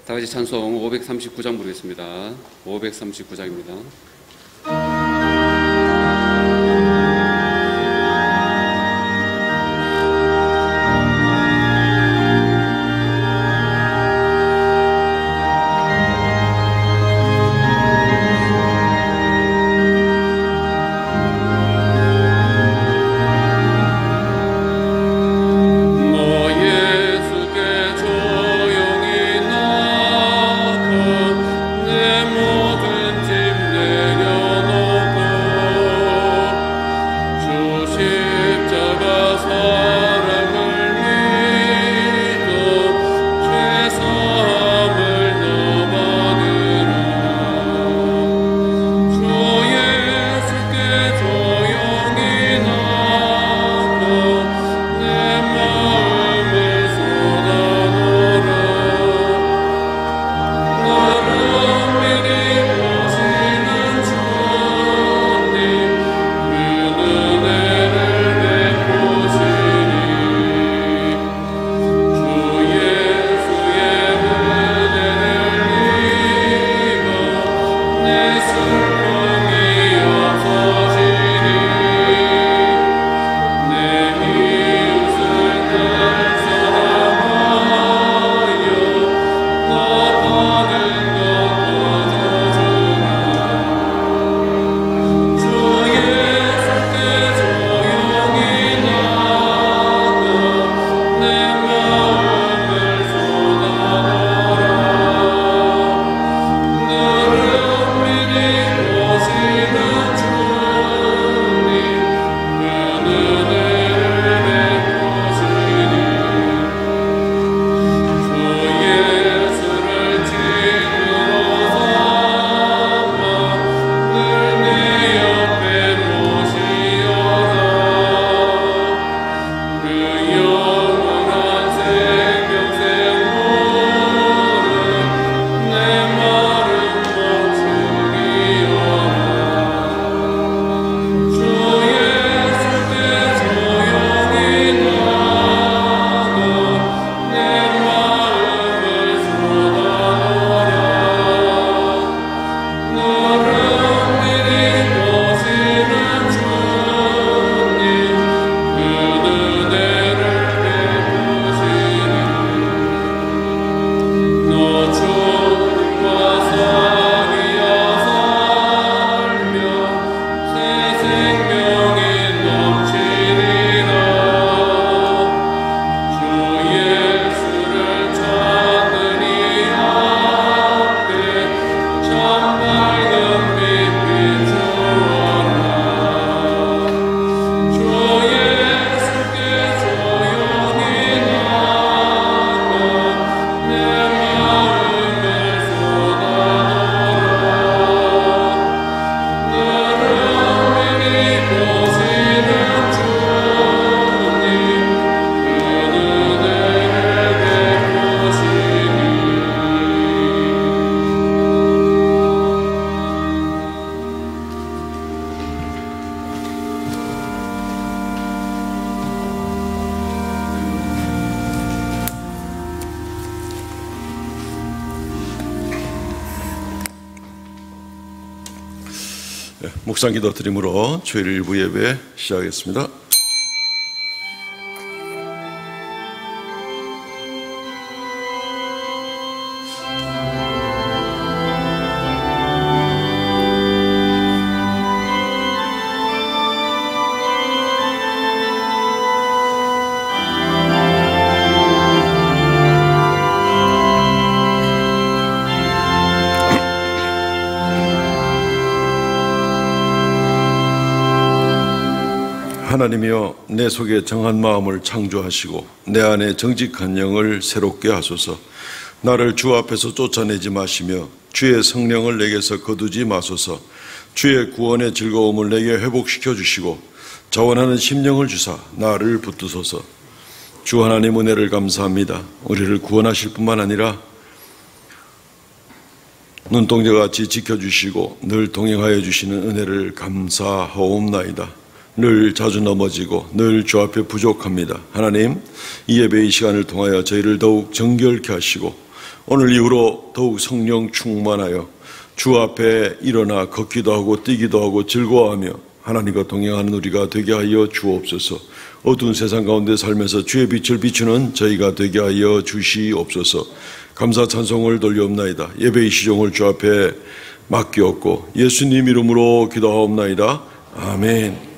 다 같이 찬송 539장 부르겠습니다. 539장입니다. 묵상 기도 드림으로 주일 일부 예배 시작하겠습니다. 하나님이여, 내 속에 정한 마음을 창조하시고 내 안에 정직한 영을 새롭게 하소서. 나를 주 앞에서 쫓아내지 마시며 주의 성령을 내게서 거두지 마소서. 주의 구원의 즐거움을 내게 회복시켜 주시고 자원하는 심령을 주사 나를 붙드소서. 주 하나님 은혜를 감사합니다. 우리를 구원하실 뿐만 아니라 눈동자같이 지켜주시고 늘 동행하여 주시는 은혜를 감사하옵나이다. 늘 자주 넘어지고 늘 주 앞에 부족합니다. 하나님, 이 예배의 시간을 통하여 저희를 더욱 정결케 하시고 오늘 이후로 더욱 성령 충만하여 주 앞에 일어나 걷기도 하고 뛰기도 하고 즐거워하며 하나님과 동행하는 우리가 되게 하여 주옵소서. 어두운 세상 가운데 살면서 주의 빛을 비추는 저희가 되게 하여 주시옵소서. 감사 찬송을 돌려옵나이다. 예배의 시종을 주 앞에 맡기옵고 예수님 이름으로 기도하옵나이다. 아멘.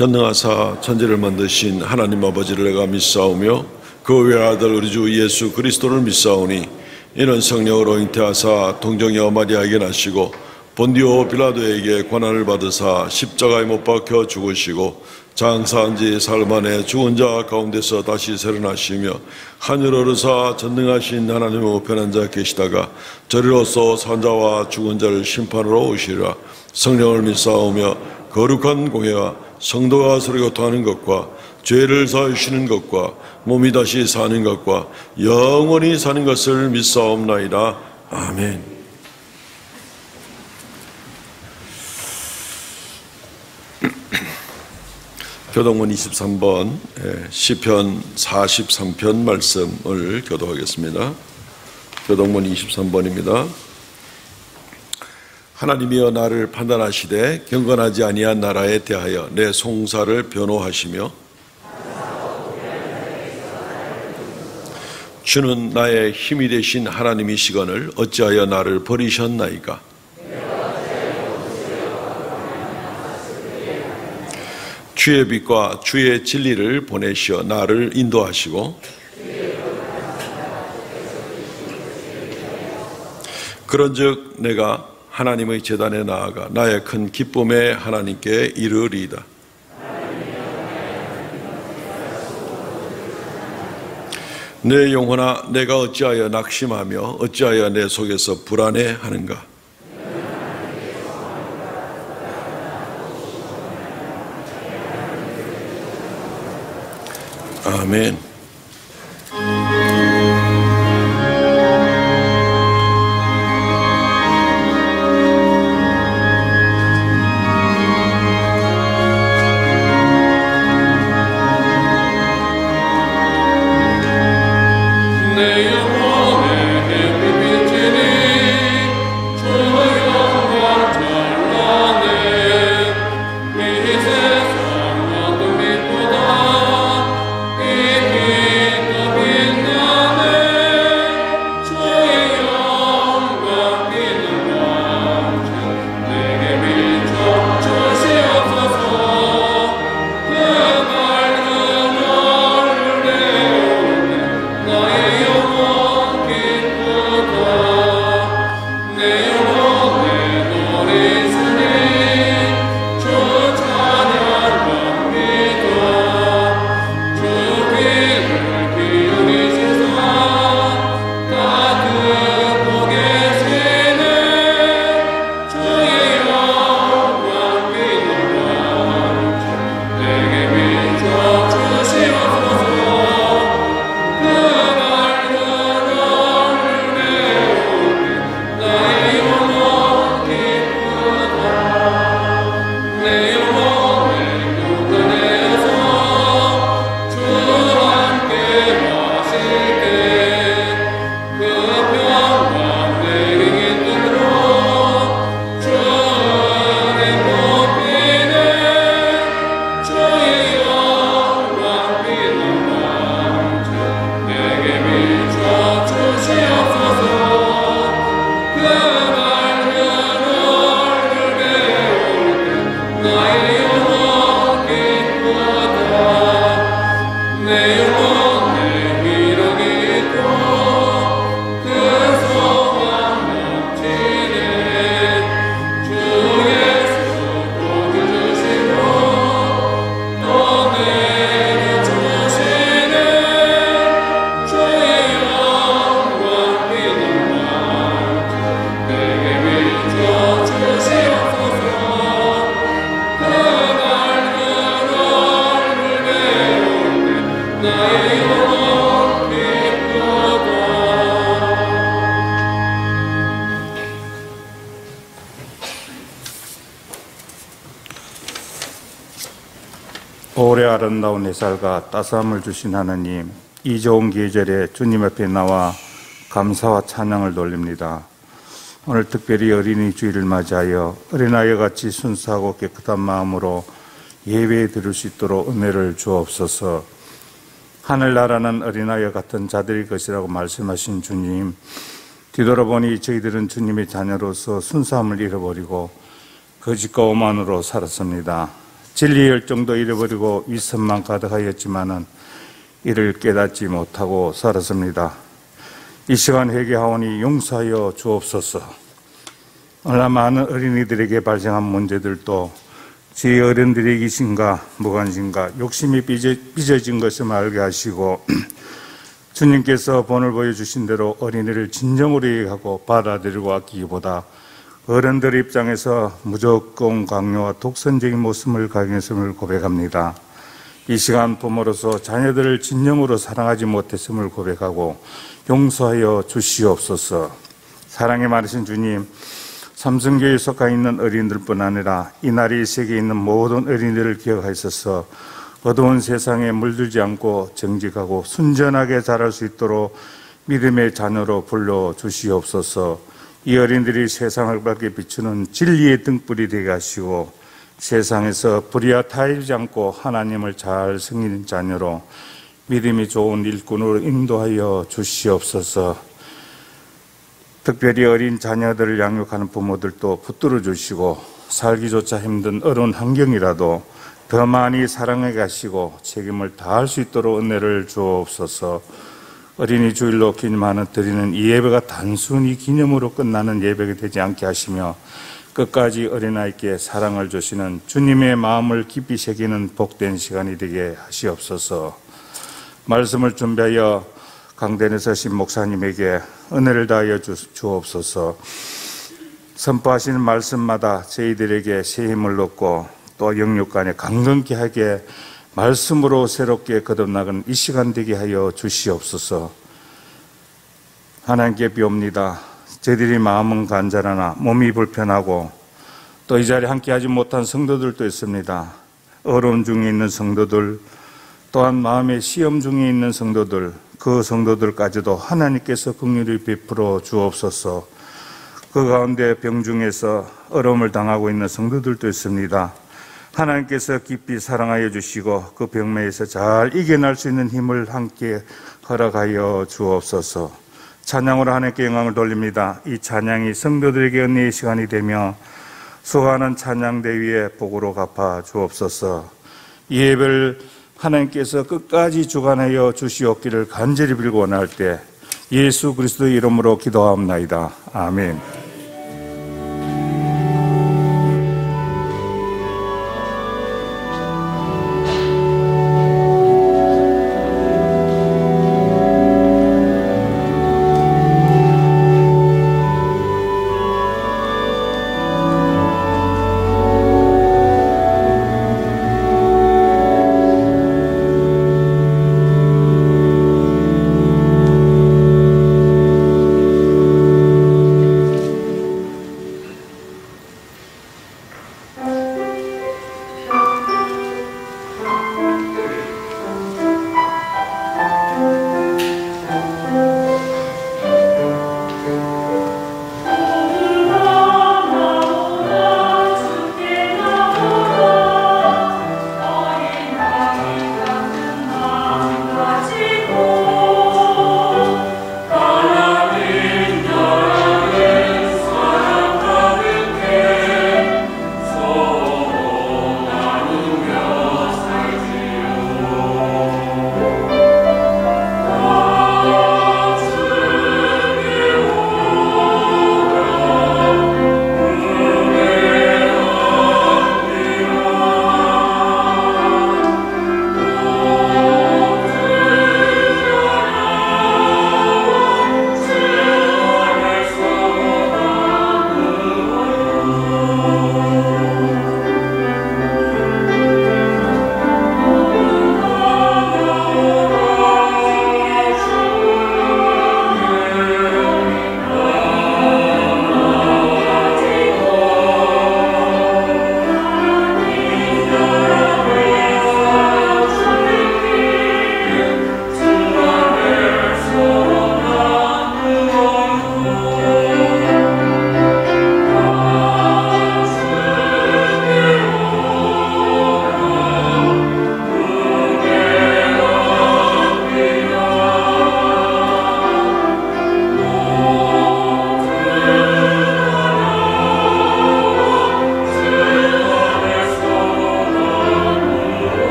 전능하사 천지를 만드신 하나님 아버지를 내가 믿사오며 그 외아들 우리 주 예수 그리스도를 믿사오니 이는 성령으로 잉태하사 동정녀 마리아에게 나시고 본디오 빌라도에게 고난을 받으사 십자가에 못 박혀 죽으시고 장사한 지 사흘 만에 죽은 자 가운데서 다시 살아나시며 하늘 오르사 전능하신 하나님의 우편한 자 계시다가 저리로서 산자와 죽은 자를 심판으로 오시리라. 성령을 믿사오며 거룩한 공회와 성도가 서로 교통하는 것과 죄를 사하시는 것과 몸이 다시 사는 것과 영원히 사는 것을 믿사옵나이다. 아멘. 교동문 23번 시편 43편 말씀을 교도하겠습니다. 교동문 23번입니다. 하나님이여 나를 판단하시되 경건하지 아니한 나라에 대하여 내 송사를 변호하시며 주는 나의 힘이 되신 하나님이시거늘 어찌하여 나를 버리셨나이까. 주의 빛과 주의 진리를 보내시어 나를 인도하시고 그런즉 내가 하나님의 제단에 나아가 나의 큰 기쁨의 하나님께 이르리이다. 내 영혼아 내가 어찌하여 낙심하며 어찌하여 내 속에서 불안해하는가. 아멘. 이 올해 아름다운 햇살과 따스함을 주신 하나님, 이 좋은 계절에 주님 앞에 나와 감사와 찬양을 돌립니다. 오늘 특별히 어린이 주일을 맞이하여 어린아이와 같이 순수하고 깨끗한 마음으로 예배에 드릴 수 있도록 은혜를 주옵소서. 하늘나라는 어린아이와 같은 자들의 것이라고 말씀하신 주님, 뒤돌아보니 저희들은 주님의 자녀로서 순수함을 잃어버리고 거짓과 오만으로 살았습니다. 진리의 열정도 잃어버리고 위선만 가득하였지만은 이를 깨닫지 못하고 살았습니다. 이 시간 회개하오니 용서하여 주옵소서. 얼마나 많은 어린이들에게 발생한 문제들도 제 어른들의 이신과 무관심과 욕심이 빚어진 것을 알게 하시고 주님께서 본을 보여주신 대로 어린이를 진정으로 이해하고 받아들이고 아끼기보다 어른들 입장에서 무조건 강요와 독선적인 모습을 강했음을 고백합니다. 이 시간 부모로서 자녀들을 진정으로 사랑하지 못했음을 고백하고 용서하여 주시옵소서. 사랑이 많으신 주님, 삼성교회에 속해 있는 어린이들뿐 아니라 이날이 세계에 있는 모든 어린이들을 기억하셔서 어두운 세상에 물들지 않고 정직하고 순전하게 자랄 수 있도록 믿음의 자녀로 불러주시옵소서. 이 어린이들이 세상을 밝게 비추는 진리의 등불이 되게 하시고 세상에서 불의와 타일지 않고 하나님을 잘 섬기는 자녀로 믿음이 좋은 일꾼으로 인도하여 주시옵소서. 특별히 어린 자녀들을 양육하는 부모들도 붙들어 주시고 살기조차 힘든 어려운 환경이라도 더 많이 사랑해 가시고 책임을 다할 수 있도록 은혜를 주옵소서. 어린이 주일로 기념하는 드리는 이 예배가 단순히 기념으로 끝나는 예배가 되지 않게 하시며 끝까지 어린아이께 사랑을 주시는 주님의 마음을 깊이 새기는 복된 시간이 되게 하시옵소서. 말씀을 준비하여 강단에 서신 목사님에게 은혜를 다하여 주옵소서. 선포하시는 말씀마다 저희들에게 새 힘을 얻고 또 영육간에 강건케 하게 말씀으로 새롭게 거듭나가는 이 시간 되게 하여 주시옵소서. 하나님께 비옵니다. 저희들이 마음은 간절하나 몸이 불편하고 또 이 자리에 함께하지 못한 성도들도 있습니다. 어려움 중에 있는 성도들, 또한 마음의 시험 중에 있는 성도들, 그 성도들까지도 하나님께서 긍휼히 베풀어 주옵소서. 그 가운데 병중에서 어려움을 당하고 있는 성도들도 있습니다. 하나님께서 깊이 사랑하여 주시고 그 병매에서 잘 이겨낼 수 있는 힘을 함께 허락하여 주옵소서. 찬양으로 하나님께 영광을 돌립니다. 이 찬양이 성도들에게 은혜의 시간이 되며 수고하는 찬양대 위에 복으로 갚아 주옵소서. 이 예배를 하나님께서 끝까지 주관하여 주시옵기를 간절히 빌고 원할 때 예수 그리스도의 이름으로 기도하옵나이다. 아멘.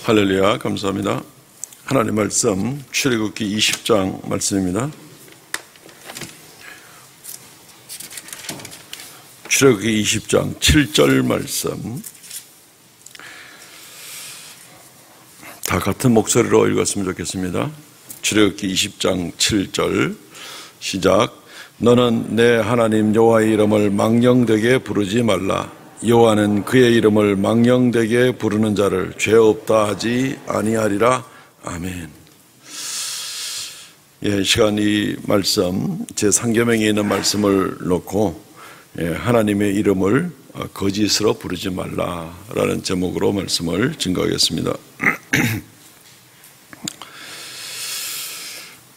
할렐루야, 감사합니다. 하나님 말씀 출애굽기 20장 말씀입니다. 출애굽기 20장 7절 말씀, 다 같은 목소리로 읽었으면 좋겠습니다. 출애굽기 20장 7절 시작. 너는 내 하나님 여호와의 이름을 망령되게 부르지 말라. 여호와는 그의 이름을 망령되게 부르는 자를 죄 없다 하지 아니하리라. 아멘. 예, 시간 이 말씀 제 상계명에 있는 말씀을 놓고 하나님의 이름을 거짓으로 부르지 말라라는 제목으로 말씀을 증거하겠습니다.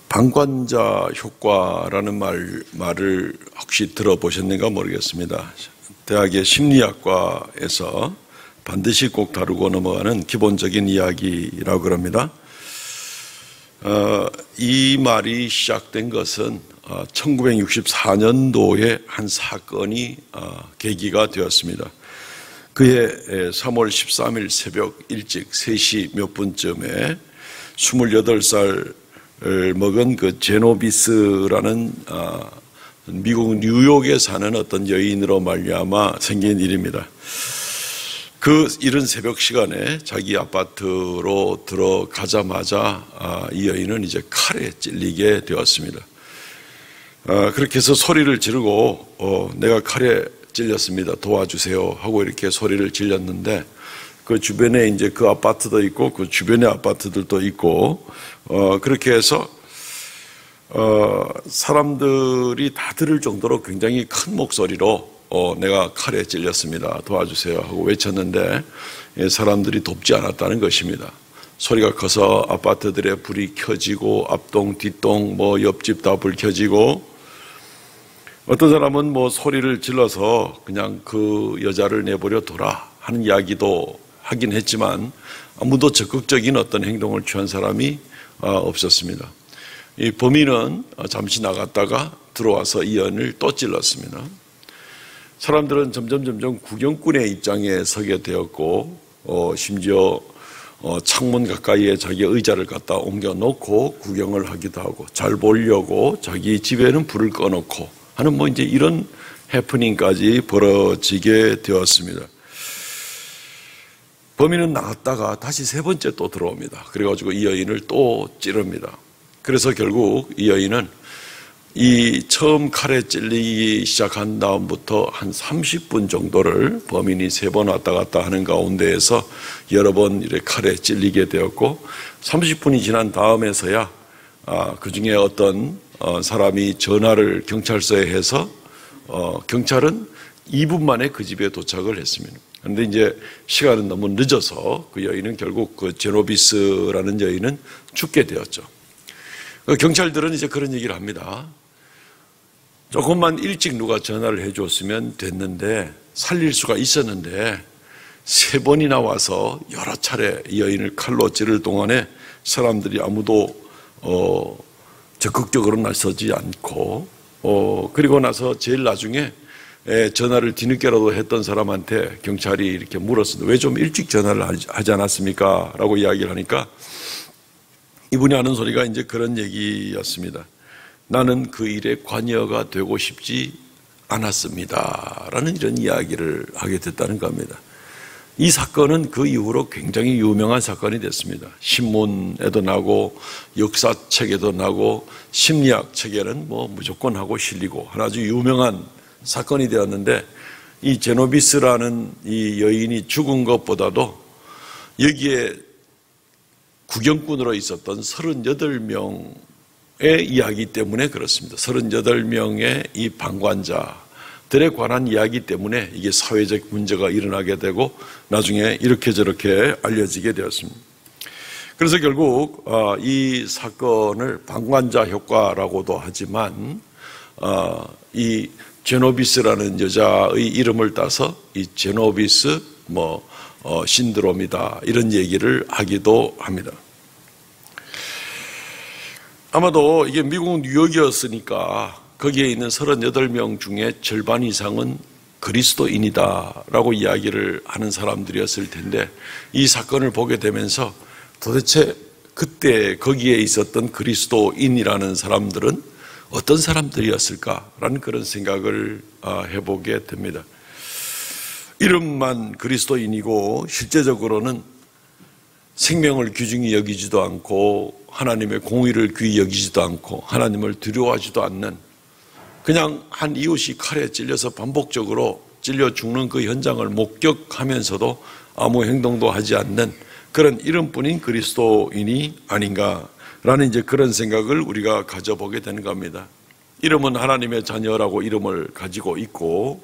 방관자 효과라는 말을 혹시 들어보셨는가 모르겠습니다. 대학의 심리학과에서 반드시 꼭 다루고 넘어가는 기본적인 이야기라고 합니다. 이 말이 시작된 것은 1964년도에 한 사건이 계기가 되었습니다. 그해 3월 13일 새벽 일찍 3시 몇 분쯤에 28살 먹은 그 제노비스라는 미국 뉴욕에 사는 어떤 여인으로 말미암아 생긴 일입니다. 그 이른 새벽 시간에 자기 아파트로 들어가자마자 이 여인은 이제 칼에 찔리게 되었습니다. 그렇게 해서 소리를 지르고 내가 칼에 찔렸습니다. 도와주세요 하고 이렇게 소리를 질렀는데 그 주변에 이제 그 아파트도 있고 그 주변의 아파트들도 있고 그렇게 해서 사람들이 다 들을 정도로 굉장히 큰 목소리로 내가 칼에 찔렸습니다. 도와주세요 하고 외쳤는데 사람들이 돕지 않았다는 것입니다. 소리가 커서 아파트들의 불이 켜지고 앞동 뒷동 옆집 다 불 켜지고 어떤 사람은 소리를 질러서 그냥 그 여자를 내버려 둬라 하는 이야기도 하긴 했지만 아무도 적극적인 어떤 행동을 취한 사람이 없었습니다. 이 범인은 잠시 나갔다가 들어와서 이 여인을 또 찔렀습니다. 사람들은 점점 구경꾼의 입장에 서게 되었고 심지어 창문 가까이에 자기 의자를 갖다 옮겨놓고 구경을 하기도 하고 잘 보려고 자기 집에는 불을 꺼놓고 하는 이제 이런 해프닝까지 벌어지게 되었습니다. 범인은 나갔다가 다시 세 번째 또 들어옵니다. 그래가지고 이 여인을 또 찌릅니다. 그래서 결국 이 여인은 이 처음 칼에 찔리기 시작한 다음부터 한 30분 정도를 범인이 3번 왔다 갔다 하는 가운데에서 여러 번 이렇게 칼에 찔리게 되었고 30분이 지난 다음에서야 그 중에 어떤 사람이 전화를 경찰서에 해서 경찰은 2분 만에 그 집에 도착을 했습니다. 그런데 이제 시간은 너무 늦어서 그 여인은 결국 그 제노비스라는 여인은 죽게 되었죠. 경찰들은 이제 그런 얘기를 합니다. 조금만 일찍 누가 전화를 해줬으면 됐는데 살릴 수가 있었는데 3번이나 와서 여러 차례 이 여인을 칼로 찌를 동안에 사람들이 아무도 적극적으로 나서지 않고 그리고 나서 제일 나중에 전화를 뒤늦게라도 했던 사람한테 경찰이 이렇게 물었습니다. 왜 좀 일찍 전화를 하지 않았습니까? 라고 이야기를 하니까 이분이 하는 소리가 이제 그런 얘기였습니다. 나는 그 일에 관여가 되고 싶지 않았습니다. 라는 이런 이야기를 하게 됐다는 겁니다. 이 사건은 그 이후로 굉장히 유명한 사건이 됐습니다. 신문에도 나고 역사책에도 나고 심리학 책에는 무조건 하고 실리고 아주 유명한 사건이 되었는데 이 제노비스라는 이 여인이 죽은 것보다도 여기에 구경꾼으로 있었던 38명의 이야기 때문에 그렇습니다. 38명의 이 방관자들에 관한 이야기 때문에 이게 사회적 문제가 일어나게 되고 나중에 이렇게 저렇게 알려지게 되었습니다. 그래서 결국 이 사건을 방관자 효과라고도 하지만 이 제노비스라는 여자의 이름을 따서 이 제노비스 신드롬이다 이런 얘기를 하기도 합니다. 아마도 이게 미국 뉴욕이었으니까 거기에 있는 38명 중에 절반 이상은 그리스도인이다라고 이야기를 하는 사람들이었을 텐데, 이 사건을 보게 되면서 도대체 그때 거기에 있었던 그리스도인이라는 사람들은 어떤 사람들이었을까라는 그런 생각을 해보게 됩니다. 이름만 그리스도인이고 실제적으로는 생명을 귀중히 여기지도 않고 하나님의 공의를 귀히 여기지도 않고 하나님을 두려워하지도 않는, 그냥 한 이웃이 칼에 찔려서 반복적으로 찔려 죽는 그 현장을 목격하면서도 아무 행동도 하지 않는 그런 이름뿐인 그리스도인이 아닌가라는 이제 그런 생각을 우리가 가져보게 되는 겁니다. 이름은 하나님의 자녀라고 이름을 가지고 있고,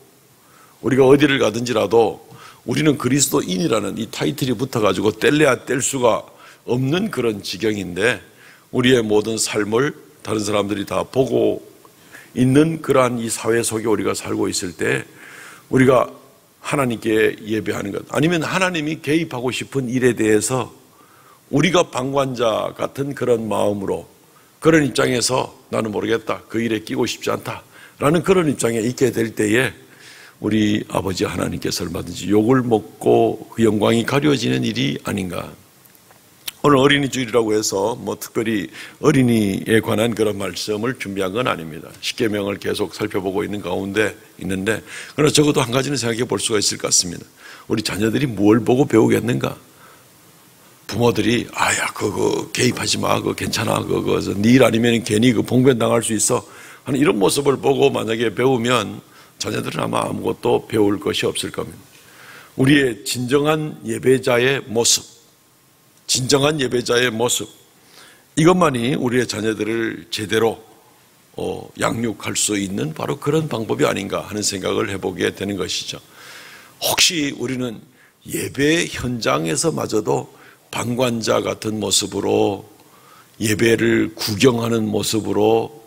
우리가 어디를 가든지라도 우리는 그리스도인이라는 이 타이틀이 붙어가지고 뗄래야 뗄 수가 없는 그런 지경인데, 우리의 모든 삶을 다른 사람들이 다 보고 있는 그러한 이 사회 속에 우리가 살고 있을 때 우리가 하나님께 예배하는 것, 아니면 하나님이 개입하고 싶은 일에 대해서 우리가 방관자 같은 그런 마음으로, 그런 입장에서 나는 모르겠다, 그 일에 끼고 싶지 않다 라는 그런 입장에 있게 될 때에 우리 아버지 하나님께서 얼마든지 욕을 먹고 그 영광이 가려지는 일이 아닌가. 오늘 어린이 주일이라고 해서 특별히 어린이에 관한 그런 말씀을 준비한 건 아닙니다. 십계명을 계속 살펴보고 있는 가운데 있는데, 그러나 적어도 한 가지는 생각해 볼 수가 있을 것 같습니다. 우리 자녀들이 뭘 보고 배우겠는가? 부모들이 아야 그거 개입하지 마, 그거 괜찮아, 그거 네 일 아니면 괜히 그 봉변 당할 수 있어 하는 이런 모습을 보고 만약에 배우면 자녀들은 아마 아무것도 배울 것이 없을 겁니다. 우리의 진정한 예배자의 모습, 진정한 예배자의 모습, 이것만이 우리의 자녀들을 제대로 양육할 수 있는 바로 그런 방법이 아닌가 하는 생각을 해보게 되는 것이죠. 혹시 우리는 예배 현장에서마저도 방관자 같은 모습으로, 예배를 구경하는 모습으로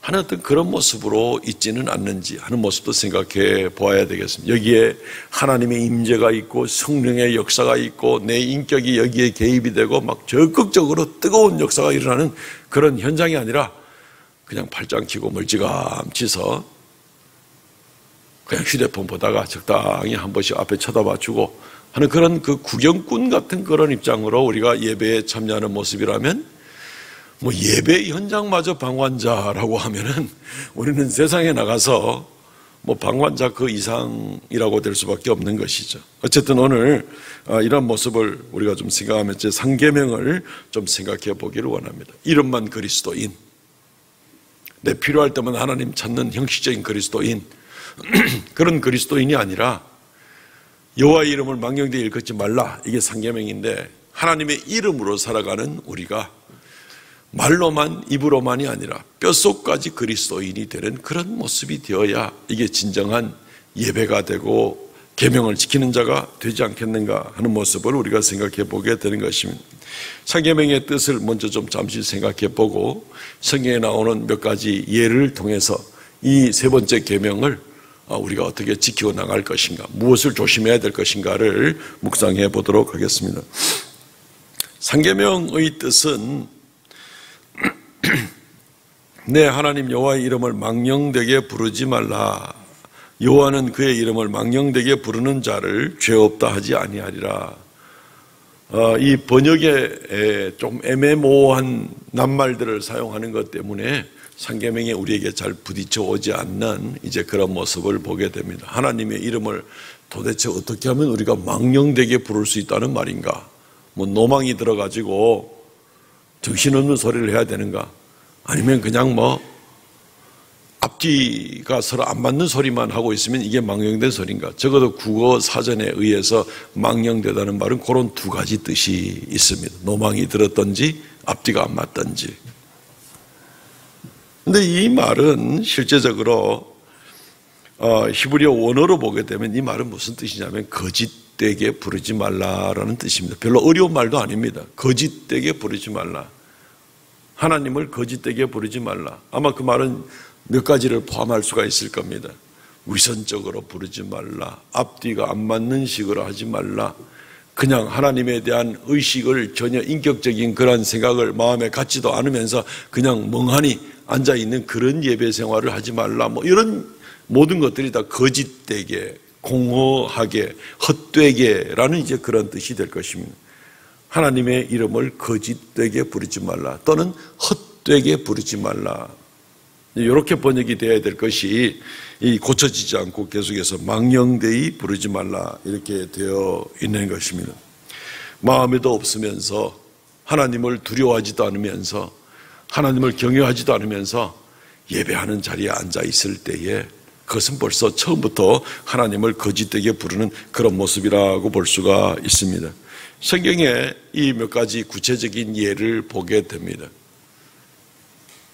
하는 어떤 그런 모습으로 있지는 않는지 하는 모습도 생각해 보아야 되겠습니다. 여기에 하나님의 임재가 있고 성령의 역사가 있고 내 인격이 여기에 개입이 되고 막 적극적으로 뜨거운 역사가 일어나는 그런 현장이 아니라 그냥 팔짱 끼고 멀찌감치서 그냥 휴대폰 보다가 적당히 한 번씩 앞에 쳐다봐 주고 하는 그런 그 구경꾼 같은 그런 입장으로 우리가 예배에 참여하는 모습이라면, 예배 현장마저 방관자라고 하면은 우리는 세상에 나가서 방관자 그 이상이라고 될 수밖에 없는 것이죠. 어쨌든 오늘 이런 모습을 우리가 좀 생각하면서 제 상계명을 좀 생각해 보기를 원합니다. 이름만 그리스도인, 내 필요할 때만 하나님 찾는 형식적인 그리스도인, 그런 그리스도인이 아니라 여호와의 이름을 망령되이 일컫지 말라, 이게 상계명인데, 하나님의 이름으로 살아가는 우리가 말로만, 입으로만이 아니라 뼛속까지 그리스도인이 되는 그런 모습이 되어야 이게 진정한 예배가 되고 계명을 지키는 자가 되지 않겠는가 하는 모습을 우리가 생각해 보게 되는 것입니다. 상계명의 뜻을 먼저 좀 잠시 생각해 보고 성경에 나오는 몇 가지 예를 통해서 이 세 번째 계명을 우리가 어떻게 지키고 나갈 것인가, 무엇을 조심해야 될 것인가를 묵상해 보도록 하겠습니다. 상계명의 뜻은 내 하나님 여호와의 이름을 망령되게 부르지 말라. 여호와는 그의 이름을 망령되게 부르는 자를 죄 없다 하지 아니하리라. 이 번역에 좀 애매모호한 낱말들을 사용하는 것 때문에 상계명에 우리에게 잘 부딪혀 오지 않는 이제 그런 모습을 보게 됩니다. 하나님의 이름을 도대체 어떻게 하면 우리가 망령되게 부를 수 있다는 말인가? 노망이 들어가지고 정신없는 소리를 해야 되는가? 아니면 그냥 앞뒤가 서로 안 맞는 소리만 하고 있으면 이게 망령된 소리인가? 적어도 국어 사전에 의해서 망령되다는 말은 그런 두 가지 뜻이 있습니다. 노망이 들었든지 앞뒤가 안 맞든지. 근데 이 말은 실제적으로 히브리어 원어로 보게 되면 이 말은 무슨 뜻이냐면 거짓되게 부르지 말라라는 뜻입니다. 별로 어려운 말도 아닙니다. 거짓되게 부르지 말라. 하나님을 거짓되게 부르지 말라. 아마 그 말은 몇 가지를 포함할 수가 있을 겁니다. 위선적으로 부르지 말라. 앞뒤가 안 맞는 식으로 하지 말라. 그냥 하나님에 대한 의식을 전혀 인격적인 그런 생각을 마음에 갖지도 않으면서 그냥 멍하니 앉아있는 그런 예배 생활을 하지 말라. 이런 모든 것들이 다 거짓되게, 공허하게, 헛되게라는 이제 그런 뜻이 될 것입니다. 하나님의 이름을 거짓되게 부르지 말라 또는 헛되게 부르지 말라. 이렇게 번역이 되어야 될 것이 고쳐지지 않고 계속해서 망령되이 부르지 말라 이렇게 되어 있는 것입니다. 마음에도 없으면서 하나님을 두려워하지도 않으면서 하나님을 경외하지도 않으면서 예배하는 자리에 앉아 있을 때에 그것은 벌써 처음부터 하나님을 거짓되게 부르는 그런 모습이라고 볼 수가 있습니다. 성경에 이 몇 가지 구체적인 예를 보게 됩니다.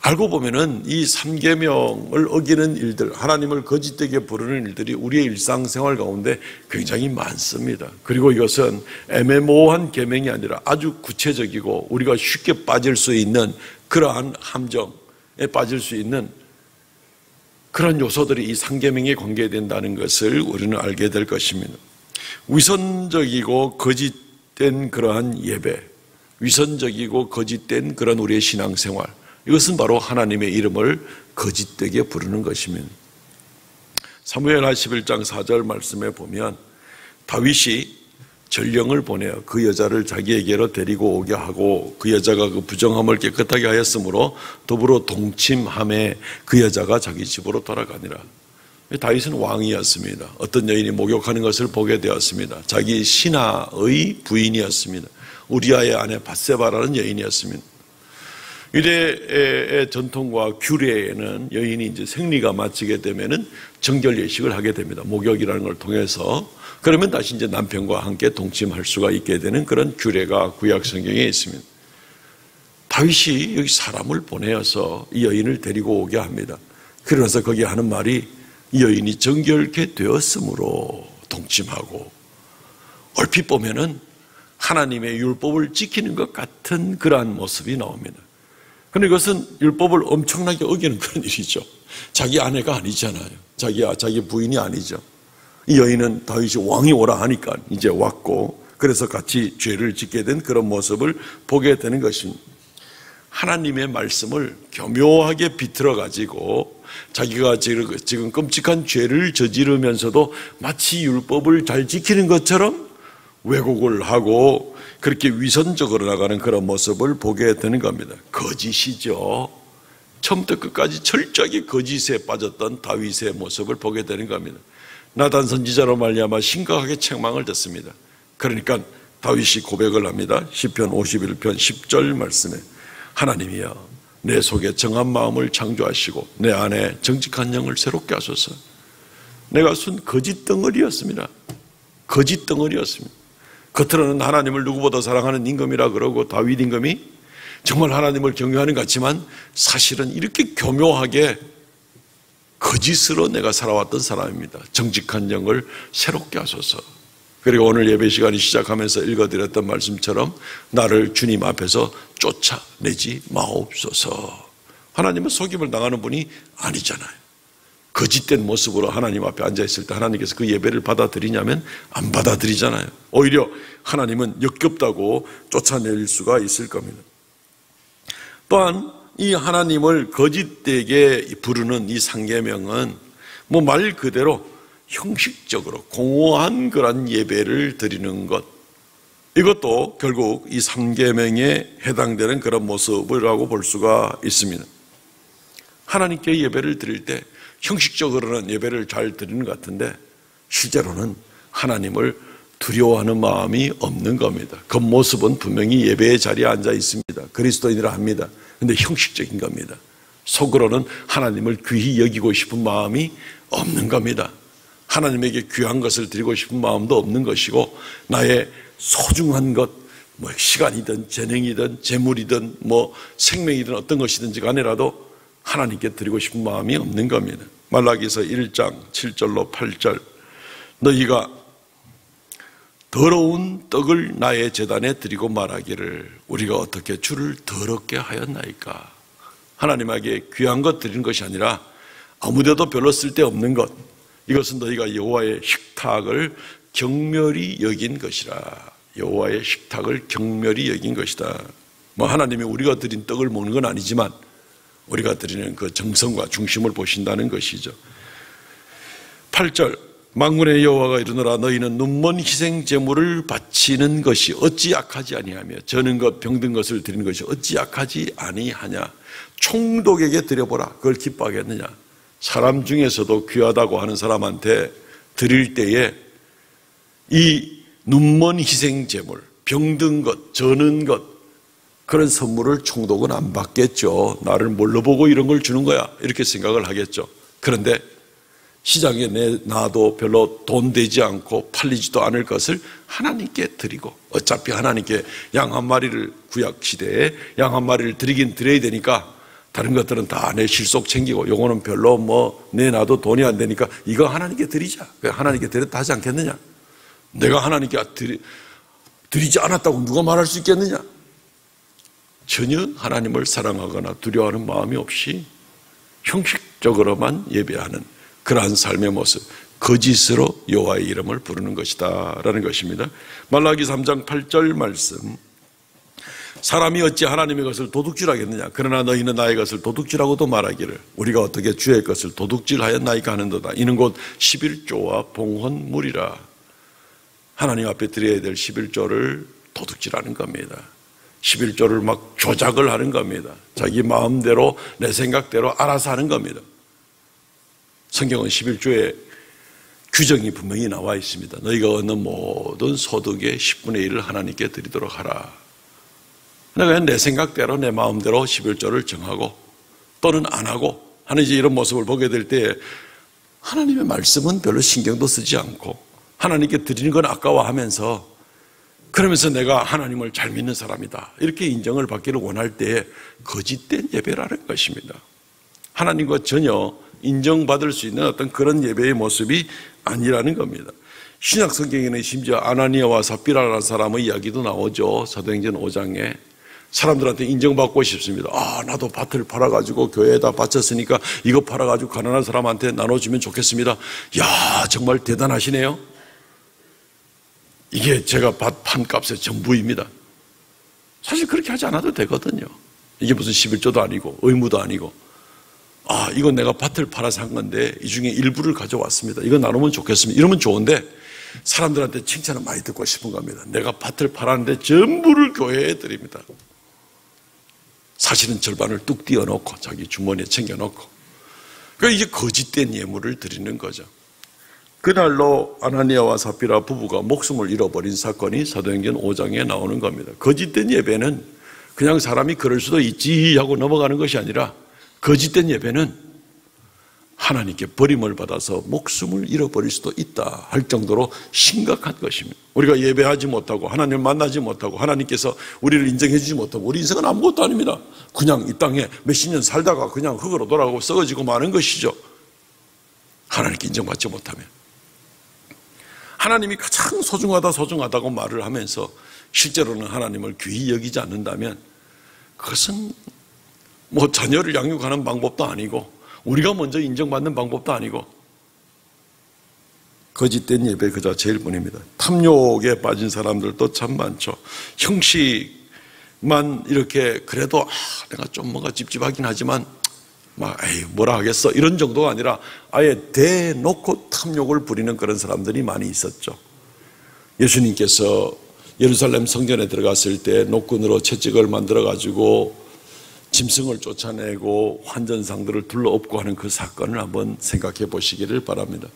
알고 보면은 이 3계명을 어기는 일들, 하나님을 거짓되게 부르는 일들이 우리의 일상생활 가운데 굉장히 많습니다. 그리고 이것은 애매모호한 계명이 아니라 아주 구체적이고 우리가 쉽게 빠질 수 있는 그러한 함정에 빠질 수 있는 그런 요소들이 이 3계명에 관계된다는 것을 우리는 알게 될 것입니다. 위선적이고 거짓된 그러한 예배, 위선적이고 거짓된 그런 우리의 신앙생활, 이것은 바로 하나님의 이름을 거짓되게 부르는 것입니다. 사무엘하 11장 4절 말씀에 보면 다윗이 전령을 보내어 그 여자를 자기에게로 데리고 오게 하고 그 여자가 그 부정함을 깨끗하게 하였으므로 더불어 동침함에 그 여자가 자기 집으로 돌아가니라. 다윗은 왕이었습니다. 어떤 여인이 목욕하는 것을 보게 되었습니다. 자기 신하의 부인이었습니다. 우리아의 아내 밧세바라는 여인이었습니다. 유대의 전통과 규례에는 여인이 이제 생리가 마치게 되면은 정결 예식을 하게 됩니다. 목욕이라는 걸 통해서. 그러면 다시 이제 남편과 함께 동침할 수가 있게 되는 그런 규례가 구약 성경에 있습니다. 다윗이 여기 사람을 보내어서 이 여인을 데리고 오게 합니다. 그러면서 거기 하는 말이 이 여인이 정결케 되었으므로 동침하고, 얼핏 보면은 하나님의 율법을 지키는 것 같은 그러한 모습이 나옵니다. 그런데 이것은 율법을 엄청나게 어기는 그런 일이죠. 자기 아내가 아니잖아요. 자기 부인이 아니죠. 이 여인은 다윗이 왕이 오라 하니까 이제 왔고, 그래서 같이 죄를 짓게 된 그런 모습을 보게 되는 것입니다. 하나님의 말씀을 교묘하게 비틀어 가지고 자기가 지금 끔찍한 죄를 저지르면서도 마치 율법을 잘 지키는 것처럼 왜곡을 하고 그렇게 위선적으로 나가는 그런 모습을 보게 되는 겁니다. 거짓이죠. 처음부터 끝까지 철저하게 거짓에 빠졌던 다윗의 모습을 보게 되는 겁니다. 나단 선지자로 말미암아 심각하게 책망을 듣습니다. 그러니까 다윗이 고백을 합니다. 시편 51편 10절 말씀에 하나님이여 내 속에 정한 마음을 창조하시고 내 안에 정직한 영을 새롭게 하소서. 내가 순 거짓 덩어리였습니다. 거짓 덩어리였습니다. 겉으로는 하나님을 누구보다 사랑하는 임금이라 그러고 다윗 임금이 정말 하나님을 경외하는 것 같지만 사실은 이렇게 교묘하게 거짓으로 내가 살아왔던 사람입니다. 정직한 영을 새롭게 하소서. 그리고 오늘 예배 시간이 시작하면서 읽어드렸던 말씀처럼 나를 주님 앞에서 쫓아내지 마옵소서. 하나님은 속임을 당하는 분이 아니잖아요. 거짓된 모습으로 하나님 앞에 앉아있을 때 하나님께서 그 예배를 받아들이냐면 안 받아들이잖아요. 오히려 하나님은 역겹다고 쫓아낼 수가 있을 겁니다. 또한 이 하나님을 거짓되게 부르는 이 3계명은 말 그대로 형식적으로 공허한 그런 예배를 드리는 것, 이것도 결국 이 3계명에 해당되는 그런 모습이라고 볼 수가 있습니다. 하나님께 예배를 드릴 때 형식적으로는 예배를 잘 드리는 것 같은데 실제로는 하나님을 두려워하는 마음이 없는 겁니다. 겉모습은 분명히 예배의 자리에 앉아 있습니다. 그리스도인이라 합니다. 그런데 형식적인 겁니다. 속으로는 하나님을 귀히 여기고 싶은 마음이 없는 겁니다. 하나님에게 귀한 것을 드리고 싶은 마음도 없는 것이고, 나의 소중한 것, 시간이든 재능이든 재물이든 생명이든 어떤 것이든지 간에라도 하나님께 드리고 싶은 마음이 없는 겁니다. 말라기서 1장 7절로 8절 너희가 더러운 떡을 나의 제단에 드리고 말하기를 우리가 어떻게 주를 더럽게 하였나이까. 하나님에게 귀한 것 드리는 것이 아니라 아무데도 별로 쓸데없는 것, 이것은 너희가 여호와의 식탁을 경멸히 여긴 것이라. 여호와의 식탁을 경멸히 여긴 것이다. 하나님이 우리가 드린 떡을 먹는 건 아니지만 우리가 드리는 그 정성과 중심을 보신다는 것이죠. 8절 만군의 여호와가 이르노라 너희는 눈먼 희생 제물을 바치는 것이 어찌 약하지 아니하며 저는 것 병든 것을 드리는 것이 어찌 약하지 아니하냐. 총독에게 드려보라. 그걸 기뻐하겠느냐. 사람 중에서도 귀하다고 하는 사람한테 드릴 때에 이 눈먼 희생 제물, 병든 것, 저는 것, 그런 선물을 총독은 안 받겠죠. 나를 뭘로 보고 이런 걸 주는 거야 이렇게 생각을 하겠죠. 그런데 시장에 내놔도 별로 돈 되지 않고 팔리지도 않을 것을 하나님께 드리고, 어차피 하나님께 양 한 마리를 구약시대에 양 한 마리를 드리긴 드려야 되니까 다른 것들은 다 내 실속 챙기고 요거는 별로 뭐 내놔도 돈이 안 되니까 이거 하나님께 드리자. 하나님께 드렸다 하지 않겠느냐. 내가 하나님께 드리지 않았다고 누가 말할 수 있겠느냐. 전혀 하나님을 사랑하거나 두려워하는 마음이 없이 형식적으로만 예배하는 그러한 삶의 모습, 거짓으로 여호와의 이름을 부르는 것이다 라는 것입니다. 말라기 3장 8절 말씀, 사람이 어찌 하나님의 것을 도둑질하겠느냐. 그러나 너희는 나의 것을 도둑질하고도 말하기를 우리가 어떻게 주의 것을 도둑질하였나이까 하는도다. 이는 곧 11조와 봉헌물이라. 하나님 앞에 드려야 될 11조를 도둑질하는 겁니다. 11조를 막 조작을 하는 겁니다. 자기 마음대로 내 생각대로 알아서 하는 겁니다. 성경은 11조에 규정이 분명히 나와 있습니다. 너희가 얻는 모든 소득의 10분의 1을 하나님께 드리도록 하라. 내가 내 생각대로 내 마음대로 11조를 정하고 또는 안 하고 하는 이런 모습을 보게 될 때 하나님의 말씀은 별로 신경도 쓰지 않고 하나님께 드리는 건 아까워하면서 그러면서 내가 하나님을 잘 믿는 사람이다 이렇게 인정을 받기를 원할 때에 거짓된 예배라는 것입니다. 하나님과 전혀 인정받을 수 있는 어떤 그런 예배의 모습이 아니라는 겁니다. 신약 성경에는 심지어 아나니아와 삽비라라는 사람의 이야기도 나오죠. 사도행전 5장에 사람들한테 인정받고 싶습니다. 나도 밭을 팔아가지고 교회에다 바쳤으니까 이거 팔아가지고 가난한 사람한테 나눠주면 좋겠습니다. 야, 정말 대단하시네요. 이게 제가 밭 판값의 전부입니다. 사실 그렇게 하지 않아도 되거든요. 이게 무슨 11조도 아니고 의무도 아니고 이건 내가 밭을 팔아서 한 건데 이 중에 일부를 가져왔습니다. 이거 나누면 좋겠습니다. 이러면 좋은데 사람들한테 칭찬을 많이 듣고 싶은 겁니다. 내가 밭을 팔았는데 전부를 교회에 드립니다. 사실은 절반을 뚝 띄워놓고 자기 주머니에 챙겨놓고 그러니까 이게 거짓된 예물을 드리는 거죠. 그날로 아나니아와 삽비라 부부가 목숨을 잃어버린 사건이 사도행전 5장에 나오는 겁니다. 거짓된 예배는 그냥 사람이 그럴 수도 있지 하고 넘어가는 것이 아니라 거짓된 예배는 하나님께 버림을 받아서 목숨을 잃어버릴 수도 있다 할 정도로 심각한 것입니다. 우리가 예배하지 못하고 하나님을 만나지 못하고 하나님께서 우리를 인정해 주지 못하고 우리 인생은 아무것도 아닙니다. 그냥 이 땅에 몇십 년 살다가 그냥 흙으로 돌아가고 썩어지고 마는 것이죠. 하나님께 인정받지 못하면. 하나님이 가장 소중하다고 말을 하면서 실제로는 하나님을 귀히 여기지 않는다면 그것은 자녀를 양육하는 방법도 아니고 우리가 먼저 인정받는 방법도 아니고 거짓된 예배 그 자체일 뿐입니다. 탐욕에 빠진 사람들도 참 많죠. 형식만 이렇게 그래도 내가 좀 뭔가 찝찝하긴 하지만 뭐라 하겠어 이런 정도가 아니라 아예 대놓고 탐욕을 부리는 그런 사람들이 많이 있었죠. 예수님께서 예루살렘 성전에 들어갔을 때 노끈으로 채찍을 만들어 가지고 짐승을 쫓아내고 환전상들을 둘러엎고 하는 그 사건을 한번 생각해 보시기를 바랍니다.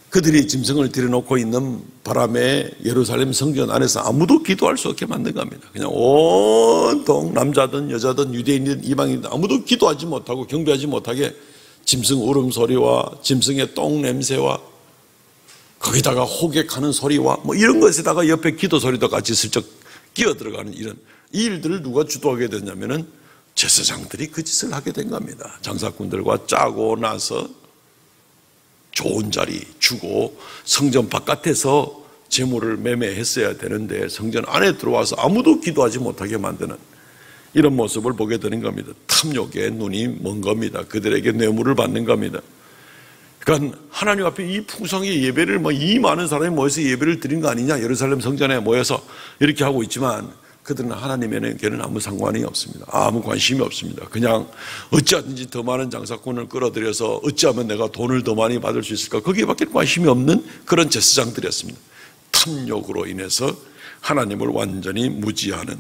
그들이 짐승을 들여놓고 있는 바람에 예루살렘 성전 안에서 아무도 기도할 수 없게 만든 겁니다. 그냥 온통 남자든 여자든 유대인이든 이방인이든 아무도 기도하지 못하고 경배하지 못하게 짐승 울음소리와 짐승의 똥 냄새와 거기다가 호객하는 소리와 이런 것에다가 옆에 기도 소리도 같이 슬쩍 끼어 들어가는 이런 이 일들을 누가 주도하게 됐냐면은 제사장들이 그 짓을 하게 된 겁니다. 장사꾼들과 짜고 나서 좋은 자리 주고 성전 바깥에서 재물을 매매했어야 되는데 성전 안에 들어와서 아무도 기도하지 못하게 만드는 이런 모습을 보게 되는 겁니다. 탐욕에 눈이 먼 겁니다. 그들에게 뇌물을 받는 겁니다. 그러니까 하나님 앞에 이 풍성의 예배를 이 많은 사람이 모여서 예배를 드린 거 아니냐, 예루살렘 성전에 모여서 이렇게 하고 있지만 그들은 하나님에게는 아무 상관이 없습니다. 아무 관심이 없습니다. 그냥 어찌하든지 더 많은 장사꾼을 끌어들여서 어찌하면 내가 돈을 더 많이 받을 수 있을까, 거기에밖에 관심이 없는 그런 제사장들이었습니다. 탐욕으로 인해서 하나님을 완전히 무시하는,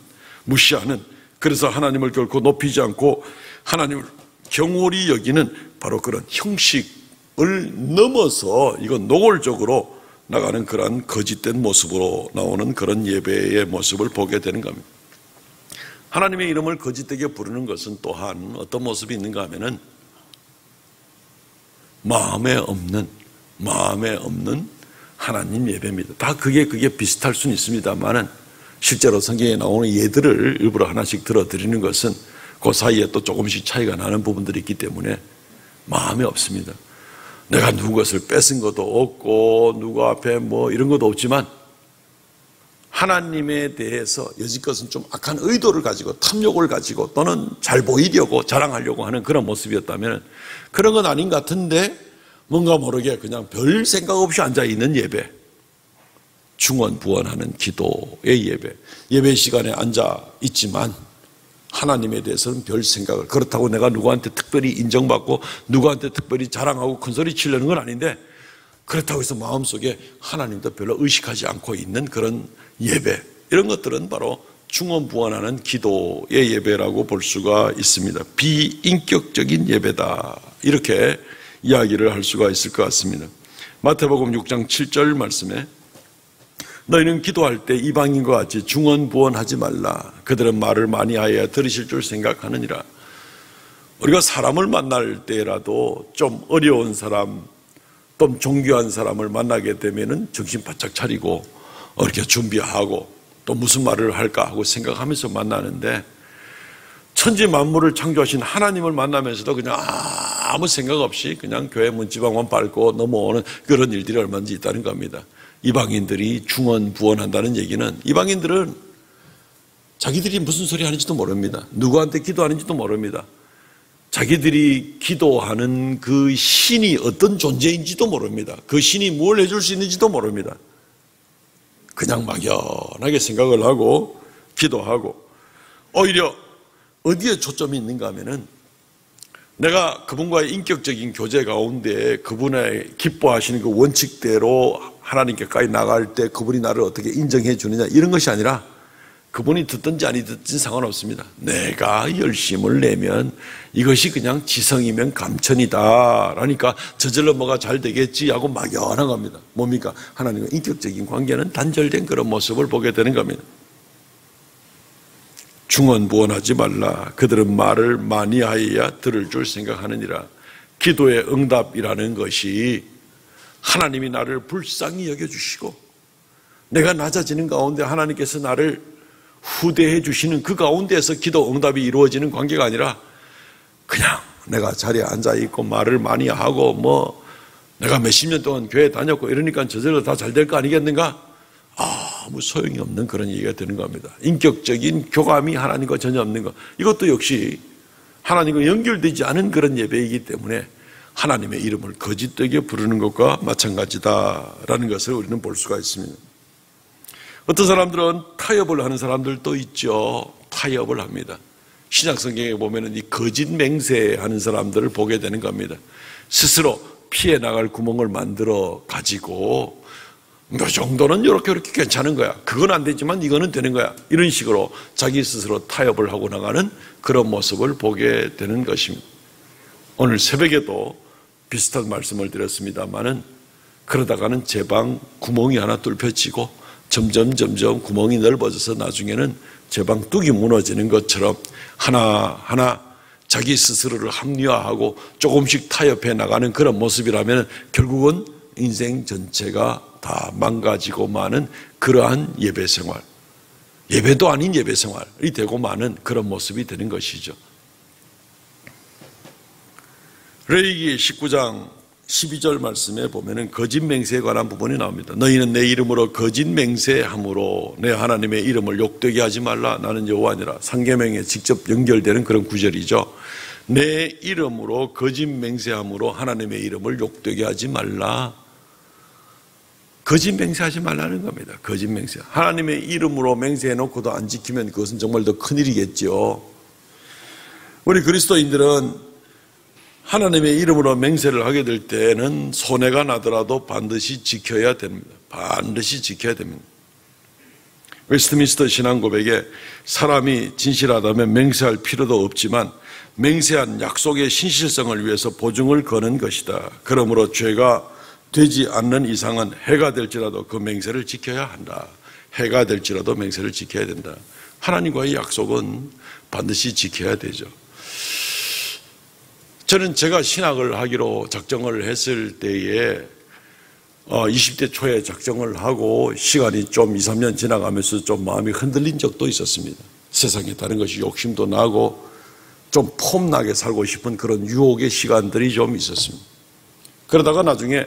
그래서 하나님을 결코 높이지 않고 하나님을 경홀히 여기는 바로 그런 형식을 넘어서 이건 노골적으로 나가는 그런 거짓된 모습으로 나오는 그런 예배의 모습을 보게 되는 겁니다. 하나님의 이름을 거짓되게 부르는 것은 또한 어떤 모습이 있는가 하면은 마음에 없는 하나님 예배입니다. 다 그게 비슷할 수는 있습니다만은 실제로 성경에 나오는 예들을 일부러 하나씩 들어드리는 것은 그 사이에 또 조금씩 차이가 나는 부분들이 있기 때문에 마음에 없습니다. 내가 누구 것을 뺏은 것도 없고 누구 앞에 뭐 이런 것도 없지만 하나님에 대해서 여지껏은 좀 악한 의도를 가지고 탐욕을 가지고 또는 잘 보이려고 자랑하려고 하는 그런 모습이었다면 그런 건 아닌 것 같은데 뭔가 모르게 그냥 별 생각 없이 앉아있는 예배, 중언부언하는 기도의 예배 시간에 앉아있지만 하나님에 대해서는 별 생각을, 그렇다고 내가 누구한테 특별히 인정받고 누구한테 특별히 자랑하고 큰소리 치려는 건 아닌데 그렇다고 해서 마음속에 하나님도 별로 의식하지 않고 있는 그런 예배, 이런 것들은 바로 중언부언하는 기도의 예배라고 볼 수가 있습니다. 비인격적인 예배다, 이렇게 이야기를 할 수가 있을 것 같습니다. 마태복음 6장 7절 말씀에 너희는 기도할 때 이방인과 같이 중언부언하지 말라. 그들은 말을 많이 하여야 들으실 줄 생각하느니라. 우리가 사람을 만날 때라도 좀 어려운 사람, 좀 존귀한 사람을 만나게 되면은 정신 바짝 차리고 이렇게 준비하고 또 무슨 말을 할까 하고 생각하면서 만나는데 천지 만물을 창조하신 하나님을 만나면서도 그냥 아무 생각 없이 그냥 교회 문지방만 밟고 넘어오는 그런 일들이 얼마든지 있다는 겁니다. 이방인들이 중언부언한다는 얘기는 이방인들은 자기들이 무슨 소리 하는지도 모릅니다. 누구한테 기도하는지도 모릅니다. 자기들이 기도하는 그 신이 어떤 존재인지도 모릅니다. 그 신이 뭘 해줄 수 있는지도 모릅니다. 그냥 막연하게 생각을 하고 기도하고 오히려 어디에 초점이 있는가 하면은 내가 그분과의 인격적인 교제 가운데 그분의 기뻐하시는 그 원칙대로 하나님께까지 나갈 때 그분이 나를 어떻게 인정해 주느냐, 이런 것이 아니라 그분이 듣든지 아니 듣든지 상관없습니다. 내가 열심을 내면 이것이 그냥 지성이면 감천이다 라니까 저절로 뭐가 잘 되겠지 하고 막연한 겁니다. 뭡니까? 하나님과 인격적인 관계는 단절된 그런 모습을 보게 되는 겁니다. 중언부언하지 말라. 그들은 말을 많이 하여야 들을 줄 생각하느니라. 기도의 응답이라는 것이 하나님이 나를 불쌍히 여겨주시고 내가 낮아지는 가운데 하나님께서 나를 후대해 주시는 그 가운데에서 기도 응답이 이루어지는 관계가 아니라 그냥 내가 자리에 앉아있고 말을 많이 하고 뭐 내가 몇십 년 동안 교회 다녔고 이러니까 저절로 다 잘 될 거 아니겠는가? 아무 소용이 없는 그런 얘기가 되는 겁니다. 인격적인 교감이 하나님과 전혀 없는 것, 이것도 역시 하나님과 연결되지 않은 그런 예배이기 때문에 하나님의 이름을 거짓되게 부르는 것과 마찬가지다라는 것을 우리는 볼 수가 있습니다. 어떤 사람들은 타협을 하는 사람들도 있죠. 타협을 합니다. 신약 성경에 보면은 이 거짓 맹세하는 사람들을 보게 되는 겁니다. 스스로 피해 나갈 구멍을 만들어 가지고 이 정도는 이렇게 괜찮은 거야. 그건 안 되지만 이거는 되는 거야. 이런 식으로 자기 스스로 타협을 하고 나가는 그런 모습을 보게 되는 것입니다. 오늘 새벽에도 비슷한 말씀을 드렸습니다만은 그러다가는 제 방 구멍이 하나 뚫혀지고 점점 구멍이 넓어져서 나중에는 제 방 뚝이 무너지는 것처럼 하나하나 자기 스스로를 합리화하고 조금씩 타협해 나가는 그런 모습이라면 결국은 인생 전체가 다 망가지고 마는 그러한 예배 생활, 예배도 아닌 예배 생활이 되고 마는 그런 모습이 되는 것이죠. 레위기 19장 12절 말씀에 보면은 거짓 맹세에 관한 부분이 나옵니다. 너희는 내 이름으로 거짓 맹세함으로 내 하나님의 이름을 욕되게 하지 말라. 나는 여호와니라. 상계명에 직접 연결되는 그런 구절이죠. 내 이름으로 거짓 맹세함으로 하나님의 이름을 욕되게 하지 말라. 거짓 맹세하지 말라는 겁니다. 거짓 맹세. 하나님의 이름으로 맹세해놓고도 안 지키면 그것은 정말 더 큰일이겠죠. 우리 그리스도인들은 하나님의 이름으로 맹세를 하게 될 때는 손해가 나더라도 반드시 지켜야 됩니다. 반드시 지켜야 됩니다. 웨스트민스터 신앙고백에 사람이 진실하다면 맹세할 필요도 없지만 맹세한 약속의 신실성을 위해서 보증을 거는 것이다. 그러므로 죄가 되지 않는 이상은 해가 될지라도 그 맹세를 지켜야 한다. 해가 될지라도 맹세를 지켜야 된다. 하나님과의 약속은 반드시 지켜야 되죠. 저는 제가 신학을 하기로 작정을 했을 때에 20대 초에 작정을 하고 시간이 좀 2, 3년 지나가면서 좀 마음이 흔들린 적도 있었습니다. 세상에 다른 것이 욕심도 나고 좀 폼나게 살고 싶은 그런 유혹의 시간들이 좀 있었습니다. 그러다가 나중에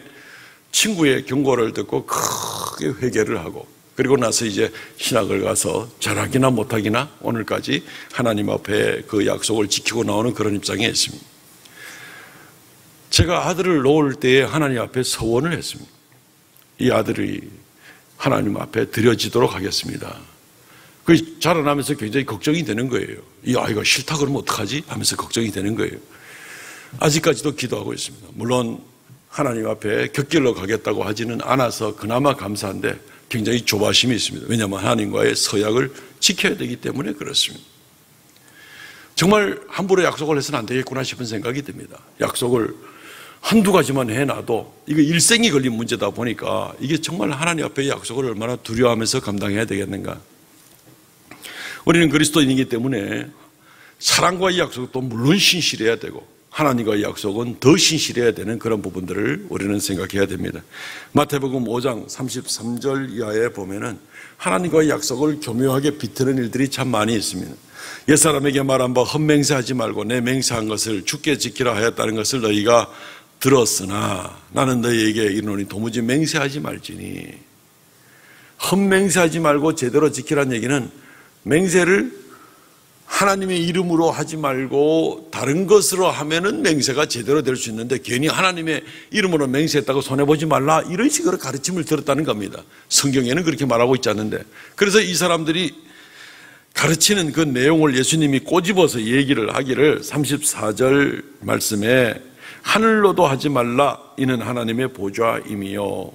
친구의 경고를 듣고 크게 회개를 하고 그리고 나서 이제 신학을 가서 잘하기나 못하기나 오늘까지 하나님 앞에 그 약속을 지키고 나오는 그런 입장에 있습니다. 제가 아들을 놓을 때에 하나님 앞에 서원을 했습니다. 이 아들이 하나님 앞에 드려지도록 하겠습니다. 그 자라나면서 굉장히 걱정이 되는 거예요. 이 아이가 싫다 그러면 어떡하지? 하면서 걱정이 되는 거예요. 아직까지도 기도하고 있습니다. 물론 하나님 앞에 곁길로 가겠다고 하지는 않아서 그나마 감사한데 굉장히 조바심이 있습니다. 왜냐하면 하나님과의 서약을 지켜야 되기 때문에 그렇습니다. 정말 함부로 약속을 해서는 안 되겠구나 싶은 생각이 듭니다. 약속을 한두 가지만 해놔도 이거 일생이 걸린 문제다 보니까 이게 정말 하나님 앞에 약속을 얼마나 두려워하면서 감당해야 되겠는가. 우리는 그리스도인이기 때문에 사랑과의 약속도 물론 신실해야 되고 하나님과의 약속은 더 신실해야 되는 그런 부분들을 우리는 생각해야 됩니다. 마태복음 5장 33절 이하에 보면은 하나님과의 약속을 교묘하게 비트는 일들이 참 많이 있습니다. 옛사람에게 말한 바 헛맹세하지 말고 내 맹세한 것을 주께 지키라 하였다는 것을 너희가 들었으나 나는 너희에게 이르노니 도무지 맹세하지 말지니. 헛맹세하지 말고 제대로 지키라는 얘기는 맹세를 하나님의 이름으로 하지 말고 다른 것으로 하면은 맹세가 제대로 될 수 있는데 괜히 하나님의 이름으로 맹세했다고 손해보지 말라 이런 식으로 가르침을 들었다는 겁니다. 성경에는 그렇게 말하고 있지 않는데 그래서 이 사람들이 가르치는 그 내용을 예수님이 꼬집어서 얘기를 하기를 34절 말씀에 하늘로도 하지 말라 이는 하나님의 보좌임이요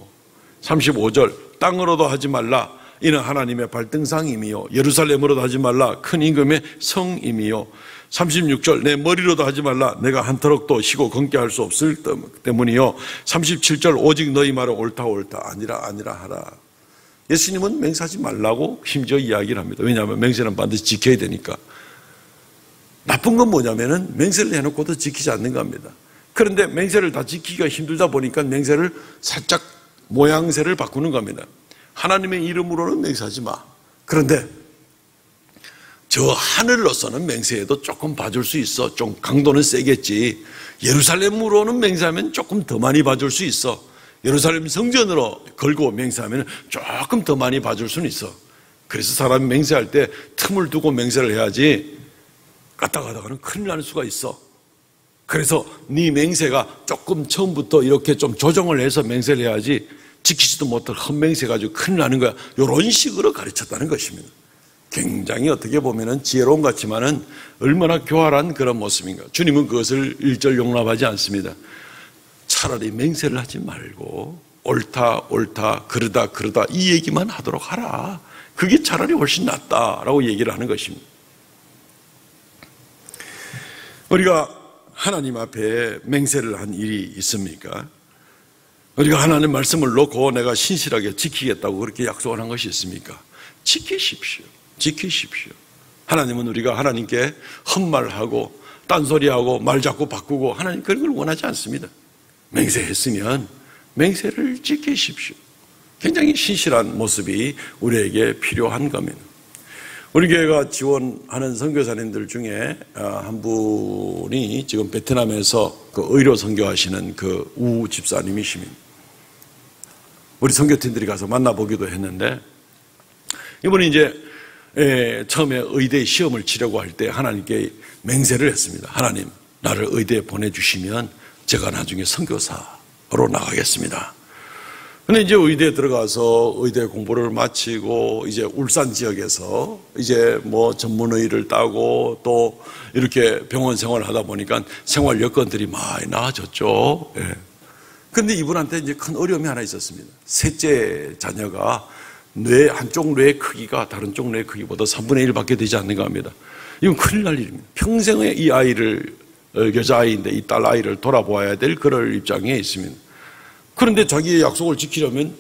35절 땅으로도 하지 말라 이는 하나님의 발등상임이요 예루살렘으로도 하지 말라 큰 임금의 성임이요 36절 내 머리로도 하지 말라 내가 한터럭도 쉬고 검게 할 수 없을 때문이요 37절 오직 너희 말은 옳다 아니라 하라. 예수님은 맹세하지 말라고 심지어 이야기를 합니다. 왜냐하면 맹세는 반드시 지켜야 되니까. 나쁜 건 뭐냐면은 맹세를 해놓고도 지키지 않는 겁니다. 그런데 맹세를 다 지키기가 힘들다 보니까 맹세를 살짝 모양새를 바꾸는 겁니다. 하나님의 이름으로는 맹세하지 마. 그런데 저 하늘로서는 맹세해도 조금 봐줄 수 있어. 좀 강도는 세겠지. 예루살렘으로는 맹세하면 조금 더 많이 봐줄 수 있어. 예루살렘 성전으로 걸고 맹세하면 조금 더 많이 봐줄 수는 있어. 그래서 사람이 맹세할 때 틈을 두고 맹세를 해야지 갔다 가다가는 큰일 날 수가 있어. 그래서 네 맹세가 조금 처음부터 이렇게 좀 조정을 해서 맹세를 해야지 지키지도 못할 헛맹세 가지고 큰일 나는 거야. 이런 식으로 가르쳤다는 것입니다. 굉장히 어떻게 보면 지혜로운 것 같지만은 얼마나 교활한 그런 모습인가. 주님은 그것을 일절 용납하지 않습니다. 차라리 맹세를 하지 말고 옳다 그러다 이 얘기만 하도록 하라. 그게 차라리 훨씬 낫다라고 얘기를 하는 것입니다. 우리가 하나님 앞에 맹세를 한 일이 있습니까? 우리가 하나님 말씀을 놓고 내가 신실하게 지키겠다고 그렇게 약속을 한 것이 있습니까? 지키십시오. 하나님은 우리가 하나님께 헛말하고 딴소리하고 말 자꾸 바꾸고 하나님 그런 걸 원하지 않습니다. 맹세했으면 맹세를 지키십시오. 굉장히 신실한 모습이 우리에게 필요한 겁니다. 우리 교회가 지원하는 선교사님들 중에 한 분이 지금 베트남에서 그 의료 선교하시는 그 우 집사님이십니다. 우리 선교팀들이 가서 만나보기도 했는데 이분이 이제 처음에 의대 시험을 치려고 할 때 하나님께 맹세를 했습니다. 하나님, 나를 의대에 보내주시면 제가 나중에 선교사로 나가겠습니다. 근데 이제 의대에 들어가서 의대 공부를 마치고 이제 울산 지역에서 이제 뭐 전문의를 따고 또 이렇게 병원 생활을 하다 보니까 생활 여건들이 많이 나아졌죠. 예. 근데 이분한테 이제 큰 어려움이 하나 있었습니다. 셋째 자녀가 한쪽 뇌의 크기가 다른 쪽 뇌의 크기보다 3분의 1밖에 되지 않는가 합니다. 이건 큰일 날 일입니다. 평생에 이 아이를, 여자아이인데 이 딸 아이를 돌아보아야 될 그럴 입장에 있습니다. 그런데 자기의 약속을 지키려면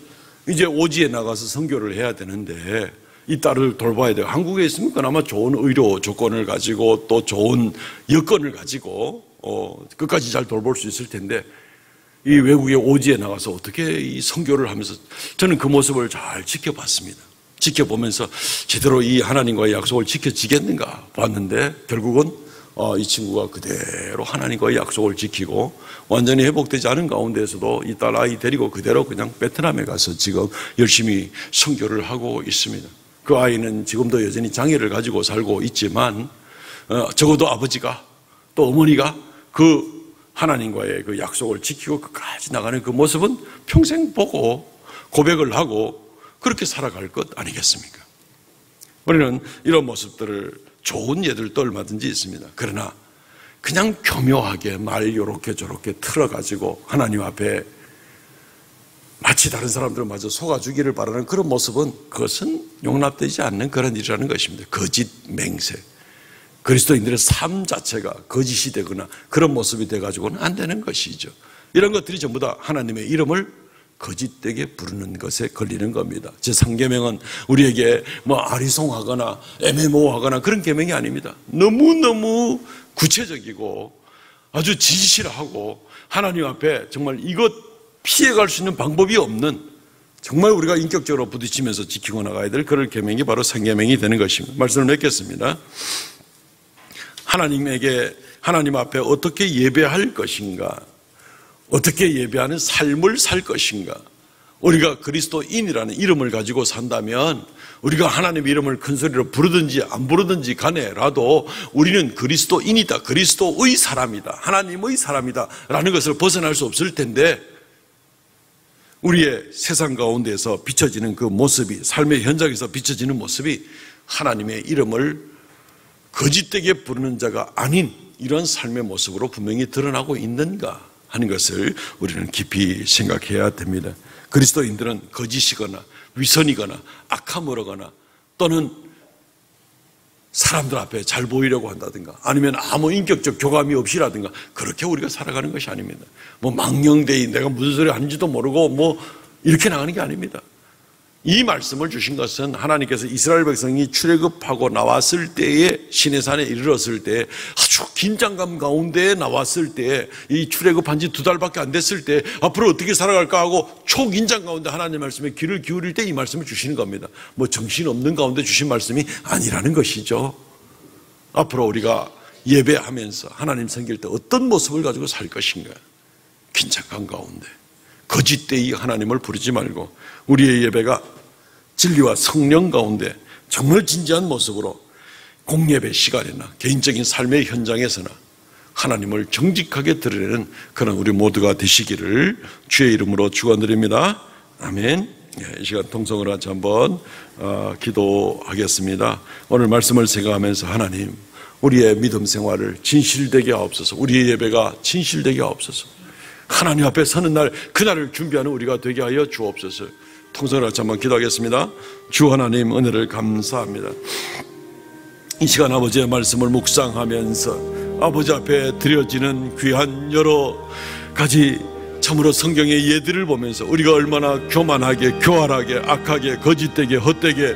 이제 오지에 나가서 선교를 해야 되는데 이 딸을 돌봐야 돼요. 한국에 있으면 그나마 좋은 의료 조건을 가지고 또 좋은 여건을 가지고 끝까지 잘 돌볼 수 있을 텐데 이 외국의 오지에 나가서 어떻게 이 선교를 하면서 저는 그 모습을 잘 지켜봤습니다. 지켜보면서 제대로 이 하나님과의 약속을 지켜지겠는가 봤는데 결국은 이 친구가 그대로 하나님과의 약속을 지키고 완전히 회복되지 않은 가운데에서도 이 딸 아이 데리고 그대로 그냥 베트남에 가서 지금 열심히 선교를 하고 있습니다. 그 아이는 지금도 여전히 장애를 가지고 살고 있지만 적어도 아버지가 또 어머니가 그 하나님과의 그 약속을 지키고 끝까지 나가는 그 모습은 평생 보고 고백을 하고 그렇게 살아갈 것 아니겠습니까? 우리는 이런 모습들을 좋은 예들도 얼마든지 있습니다. 그러나 그냥 교묘하게 말 요렇게 저렇게 틀어가지고 하나님 앞에 마치 다른 사람들마저 속아주기를 바라는 그런 모습은 그것은 용납되지 않는 그런 일이라는 것입니다. 거짓 맹세. 그리스도인들의 삶 자체가 거짓이 되거나 그런 모습이 돼가지고는 안 되는 것이죠. 이런 것들이 전부 다 하나님의 이름을 거짓되게 부르는 것에 걸리는 겁니다. 제3계명은 우리에게 뭐 아리송하거나 애매모호하거나 그런 계명이 아닙니다. 너무너무 구체적이고 아주 진실하고 하나님 앞에 정말 이것 피해갈 수 있는 방법이 없는 정말 우리가 인격적으로 부딪히면서 지키고 나가야 될 그런 계명이 바로 상계명이 되는 것입니다. 말씀을 맺겠습니다. 하나님 앞에 어떻게 예배할 것인가, 어떻게 예배하는 삶을 살 것인가. 우리가 그리스도인이라는 이름을 가지고 산다면 우리가 하나님 이름을 큰 소리로 부르든지 안 부르든지 간에라도 우리는 그리스도인이다, 그리스도의 사람이다, 하나님의 사람이다 라는 것을 벗어날 수 없을 텐데 우리의 세상 가운데서 비춰지는 그 모습이, 삶의 현장에서 비춰지는 모습이 하나님의 이름을 거짓되게 부르는 자가 아닌 이런 삶의 모습으로 분명히 드러나고 있는가 하는 것을 우리는 깊이 생각해야 됩니다. 그리스도인들은 거짓이거나 위선이거나 악함으로거나 또는 사람들 앞에 잘 보이려고 한다든가 아니면 아무 인격적 교감이 없이라든가 그렇게 우리가 살아가는 것이 아닙니다. 뭐 망령되이 내가 무슨 소리 하는지도 모르고 뭐 이렇게 나가는 게 아닙니다. 이 말씀을 주신 것은 하나님께서 이스라엘 백성이 출애굽하고 나왔을 때에 시내산에 이르렀을 때 아주 긴장감 가운데 나왔을 때 이 출애굽한 지 2달밖에 안 됐을 때 앞으로 어떻게 살아갈까 하고 초긴장 가운데 하나님 말씀에 귀를 기울일 때 이 말씀을 주시는 겁니다. 뭐 정신없는 가운데 주신 말씀이 아니라는 것이죠. 앞으로 우리가 예배하면서 하나님 섬길 때 어떤 모습을 가지고 살 것인가, 긴장감 가운데 거짓되이 하나님을 부르지 말고 우리의 예배가 진리와 성령 가운데 정말 진지한 모습으로 공예배 시간이나 개인적인 삶의 현장에서나 하나님을 정직하게 드러내는 그런 우리 모두가 되시기를 주의 이름으로 축원드립니다. 아멘. 이 시간 통성으로 같이 한번 기도하겠습니다. 오늘 말씀을 생각하면서 하나님 우리의 믿음 생활을 진실되게 하옵소서. 우리의 예배가 진실되게 하옵소서. 하나님 앞에 서는 날 그날을 준비하는 우리가 되게 하여 주옵소서. 통성을 같이 한번 기도하겠습니다. 주 하나님 은혜를 감사합니다. 이 시간 아버지의 말씀을 묵상하면서 아버지 앞에 드려지는 귀한 여러 가지 참으로 성경의 예들을 보면서 우리가 얼마나 교만하게, 교활하게, 악하게, 거짓되게, 헛되게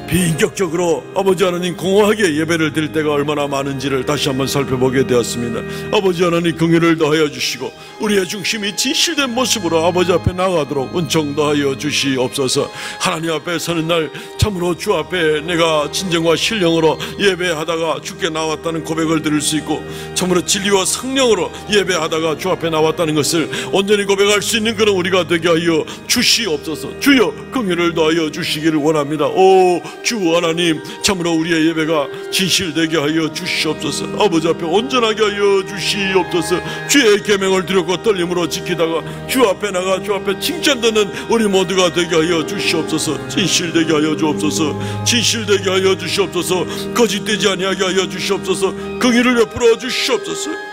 비인격적으로 아버지 하나님 공허하게 예배를 드릴 때가 얼마나 많은지를 다시 한번 살펴보게 되었습니다. 아버지 하나님 긍휼을 더하여 주시고 우리의 중심이 진실된 모습으로 아버지 앞에 나가도록 은총 더하여 주시옵소서. 하나님 앞에 서는 날 참으로 주 앞에 내가 진정과 신령으로 예배하다가 주께 나왔다는 고백을 드릴 수 있고 참으로 진리와 성령으로 예배하다가 주 앞에 나왔다는 것을 온전히 고백할 수 있는 그런 우리가 되게 하여 주시옵소서. 주여 긍휼을 더하여 주시기를 원합니다. 오 주 하나님, 참으로 우리의 예배가 진실되게 하여 주시옵소서. 아버지 앞에 온전하게 하여 주시옵소서. 주의 계명을 드렸고 떨림으로 지키다가 주 앞에 나가 주 앞에 칭찬 듣는 우리 모두가 되게 하여 주시옵소서. 진실되게 하여 주옵소서. 진실되게 하여 주시옵소서. 거짓되지 아니하게 하여 주시옵소서. 긍휼을 베풀어 주시옵소서.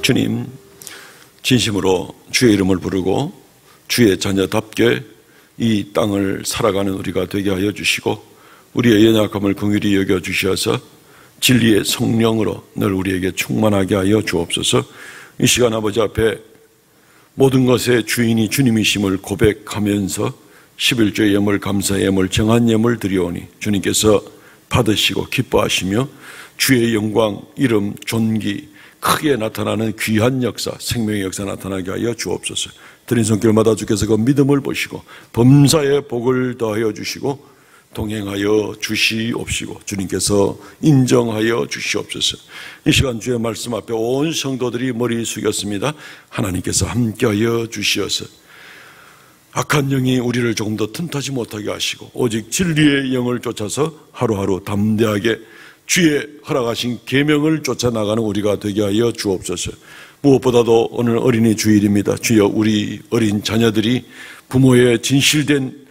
주님, 진심으로 주의 이름을 부르고 주의 자녀답게 이 땅을 살아가는 우리가 되게 하여 주시고 우리의 연약함을 긍휼히 여겨 주셔서 진리의 성령으로 늘 우리에게 충만하게 하여 주옵소서. 이 시간 아버지 앞에 모든 것의 주인이 주님이심을 고백하면서 11조의 예물, 감사의 예물, 정한 예물 드리오니 주님께서 받으시고 기뻐하시며 주의 영광, 이름, 존귀 크게 나타나는 귀한 역사, 생명의 역사 나타나게 하여 주옵소서. 드린 손길마다 주께서 그 믿음을 보시고 범사의 복을 더하여 주시고 동행하여 주시옵시고 주님께서 인정하여 주시옵소서. 이 시간 주의 말씀 앞에 온 성도들이 머리 숙였습니다. 하나님께서 함께하여 주시어서 악한 영이 우리를 조금 더 틈타지 못하게 하시고 오직 진리의 영을 쫓아서 하루하루 담대하게 주의 허락하신 계명을 쫓아나가는 우리가 되게 하여 주옵소서. 무엇보다도 오늘 어린이 주일입니다. 주여, 우리 어린 자녀들이 부모의 진실된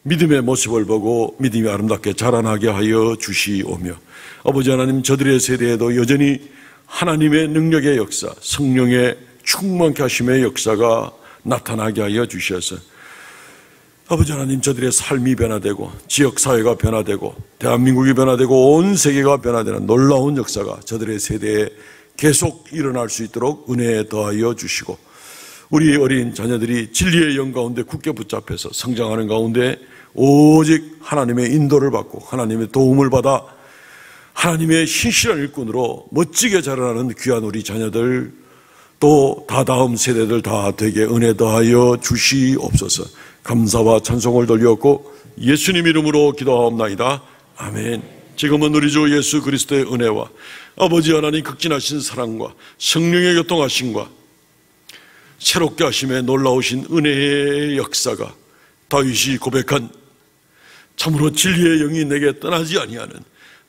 믿음의 모습을 보고 믿음이 아름답게 자라나게 하여 주시오며, 아버지 하나님, 저들의 세대에도 여전히 하나님의 능력의 역사, 성령의 충만케 하심의 역사가 나타나게 하여 주셔서 아버지 하나님, 저들의 삶이 변화되고 지역사회가 변화되고 대한민국이 변화되고 온 세계가 변화되는 놀라운 역사가 저들의 세대에 계속 일어날 수 있도록 은혜에 더하여 주시고, 우리 어린 자녀들이 진리의 영 가운데 굳게 붙잡혀서 성장하는 가운데 오직 하나님의 인도를 받고 하나님의 도움을 받아 하나님의 신실한 일꾼으로 멋지게 자라나는 귀한 우리 자녀들, 또 다다음 세대들 다 되게 은혜 더하여 주시옵소서. 감사와 찬송을 돌렸고 예수님 이름으로 기도하옵나이다. 아멘. 지금은 우리 주 예수 그리스도의 은혜와 아버지 하나님 극진하신 사랑과 성령의 교통하심과 새롭게 하심에 놀라우신 은혜의 역사가 다윗이 고백한 참으로 진리의 영이 내게 떠나지 아니하는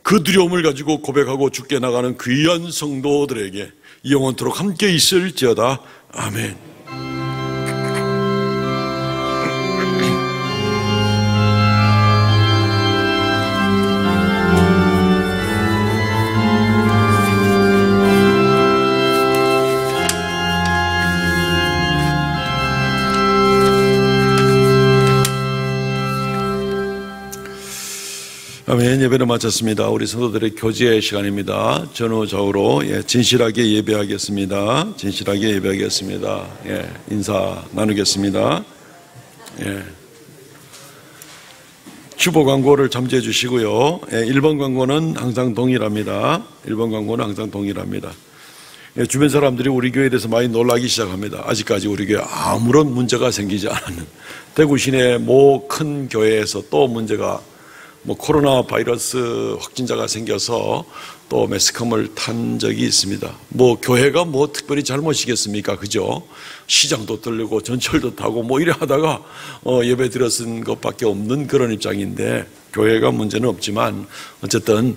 그 두려움을 가지고 고백하고 죽게 나가는 귀한 성도들에게 영원토록 함께 있을지어다. 아멘. 아멘. 예배를 마쳤습니다. 우리 성도들의 교제의 시간입니다. 전후좌우로 진실하게 예배하겠습니다. 진실하게 예배하겠습니다. 인사 나누겠습니다. 주보 광고를 잠재해 주시고요. 1번 광고는 항상 동일합니다. 1번 광고는 항상 동일합니다. 주변 사람들이 우리 교회에 대해서 많이 놀라기 시작합니다. 아직까지 우리 교회에 아무런 문제가 생기지 않았는, 대구 시내 모 큰 교회에서 또 문제가 코로나 바이러스 확진자가 생겨서 또 매스컴을 탄 적이 있습니다. 교회가 특별히 잘못이겠습니까? 그죠? 시장도 뚫리고 전철도 타고 이래 하다가 예배 드렸은 것밖에 없는 그런 입장인데, 교회가 문제는 없지만 어쨌든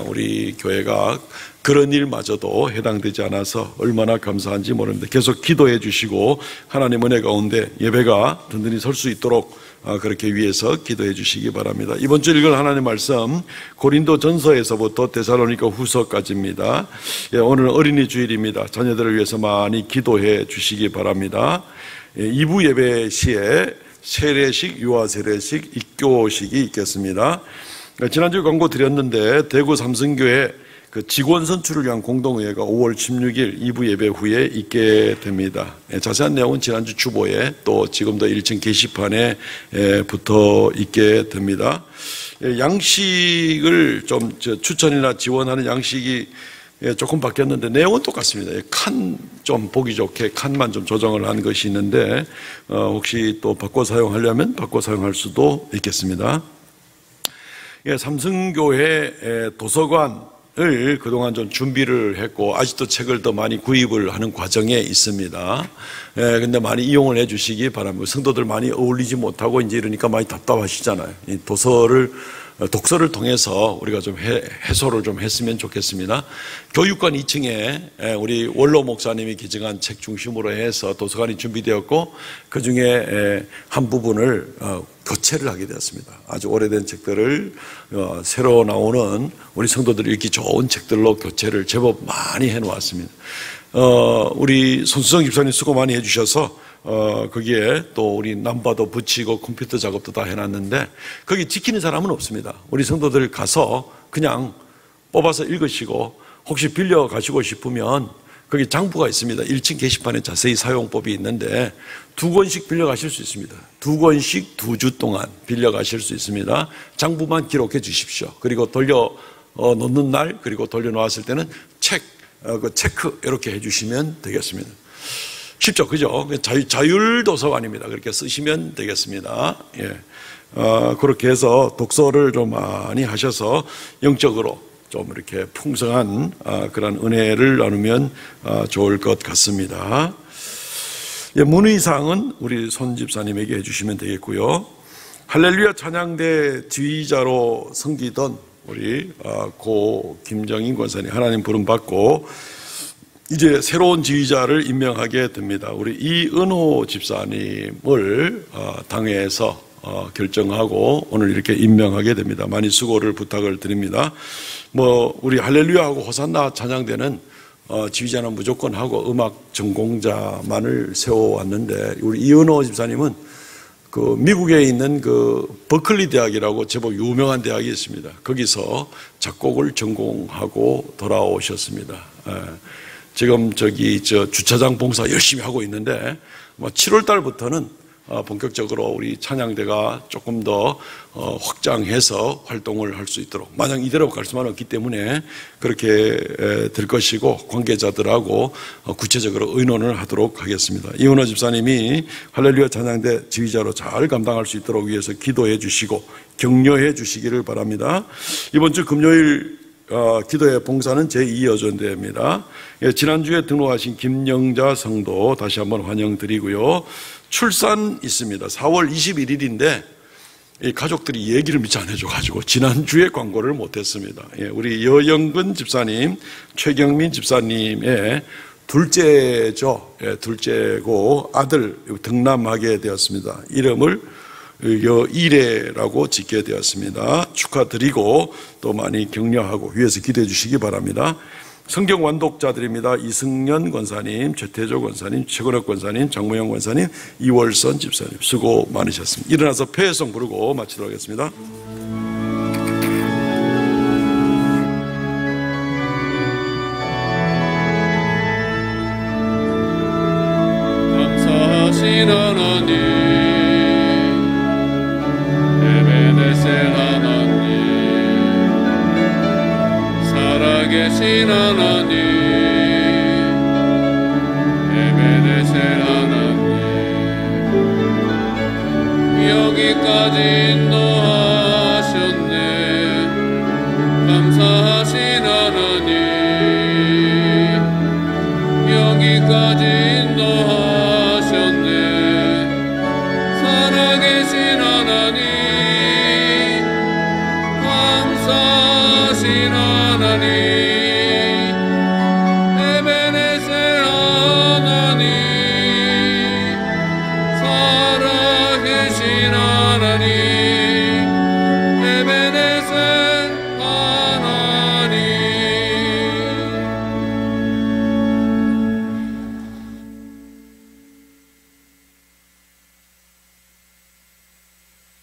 우리 교회가 그런 일마저도 해당되지 않아서 얼마나 감사한지 모릅니다. 계속 기도해 주시고 하나님 은혜 가운데 예배가 든든히 설 수 있도록 그렇게 위해서 기도해 주시기 바랍니다. 이번 주 읽을 하나님의 말씀 고린도 전서에서부터 데살로니가 후서까지입니다. 오늘은 어린이 주일입니다. 자녀들을 위해서 많이 기도해 주시기 바랍니다. 2부 예배 시에 세례식, 유아 세례식, 입교식이 있겠습니다. 지난주 광고 드렸는데 대구 삼성교회 직원 선출을 위한 공동회의가 5월 16일 2부 예배 후에 있게 됩니다. 자세한 내용은 지난주 주보에 또 지금도 1층 게시판에 붙어 있게 됩니다. 양식을 좀 추천이나 지원하는 양식이 조금 바뀌었는데 내용은 똑같습니다. 칸 좀 보기 좋게 칸만 좀 조정을 한 것이 있는데 혹시 또 바꿔 사용하려면 바꿔 사용할 수도 있겠습니다. 삼성교회 도서관을 그동안 좀 준비를 했고 아직도 책을 더 많이 구입을 하는 과정에 있습니다. 근데 많이 이용을 해 주시기 바랍니다. 성도들 많이 어울리지 못하고 이제 이러니까 많이 답답하시잖아요. 이 독서를 통해서 우리가 좀 해소를 좀 했으면 좋겠습니다. 교육관 2층에 우리 원로 목사님이 기증한 책 중심으로 해서 도서관이 준비되었고 그 중에 한 부분을 교체를 하게 되었습니다. 아주 오래된 책들을 새로 나오는 우리 성도들이 읽기 좋은 책들로 교체를 제법 많이 해놓았습니다. 우리 손수정 집사님 수고 많이 해주셔서 거기에 또 우리 남바도 붙이고 컴퓨터 작업도 다 해놨는데 거기 지키는 사람은 없습니다. 우리 성도들 가서 그냥 뽑아서 읽으시고 혹시 빌려 가시고 싶으면 거기 장부가 있습니다. 1층 게시판에 자세히 사용법이 있는데 2권씩 빌려 가실 수 있습니다. 2권씩 2주 동안 빌려 가실 수 있습니다. 장부만 기록해 주십시오. 그리고 돌려 놓는 날 그리고 돌려 놓았을 때는 체크 이렇게 해주시면 되겠습니다. 쉽죠, 그죠? 자율도서관입니다. 그렇게 쓰시면 되겠습니다. 그렇게 해서 독서를 좀 많이 하셔서 영적으로 좀 이렇게 풍성한 그런 은혜를 나누면 좋을 것 같습니다. 문의사항은 우리 손 집사님에게 해주시면 되겠고요. 할렐루야 찬양대 지휘자로 섬기던 우리 고 김정인 권사님 하나님 부름 받고 이제 새로운 지휘자를 임명하게 됩니다. 우리 이은호 집사님을 당회에서 결정하고 오늘 이렇게 임명하게 됩니다. 많이 수고를 부탁을 드립니다. 우리 할렐루야하고 호산나 찬양대는 지휘자는 무조건 하고 음악 전공자만을 세워왔는데, 우리 이은호 집사님은 그 미국에 있는 그 버클리 대학이라고 제법 유명한 대학이 있습니다. 거기서 작곡을 전공하고 돌아오셨습니다. 지금 주차장 봉사 열심히 하고 있는데 7월 달부터는 본격적으로 우리 찬양대가 조금 더 확장해서 활동을 할 수 있도록, 만약 이대로 갈 수만 없기 때문에 그렇게 될 것이고, 관계자들하고 구체적으로 의논을 하도록 하겠습니다. 이은호 집사님이 할렐루야 찬양대 지휘자로 잘 감당할 수 있도록 위해서 기도해 주시고 격려해 주시기를 바랍니다. 이번 주 금요일 기도의 봉사는 제2여전대입니다. 지난주에 등록하신 김영자 성도 다시 한번 환영드리고요. 출산 있습니다. 4월 21일인데 가족들이 얘기를 미처 안 해줘가지고 지난주에 광고를 못했습니다. 우리 여영근 집사님, 최경민 집사님의 둘째죠. 둘째고 아들 등남하게 되었습니다. 이름을 여일애라고 짓게 되었습니다. 축하드리고 또 많이 격려하고 위에서 기도해 주시기 바랍니다. 성경 완독자들입니다. 이승연 권사님, 최태조 권사님, 최건혁 권사님, 장모영 권사님, 이월선 집사님 수고 많으셨습니다. 일어나서 폐회성 부르고 마치도록 하겠습니다. 감사하신 하나님, 에베네셀 하나님, 살아계신 하나님, 에베네셀 하나님, 여기까지 인도하셨네. 감사하신 하나님, 여기까지 인도하셨네. 살아계신 하나님, 감사하신 하나님,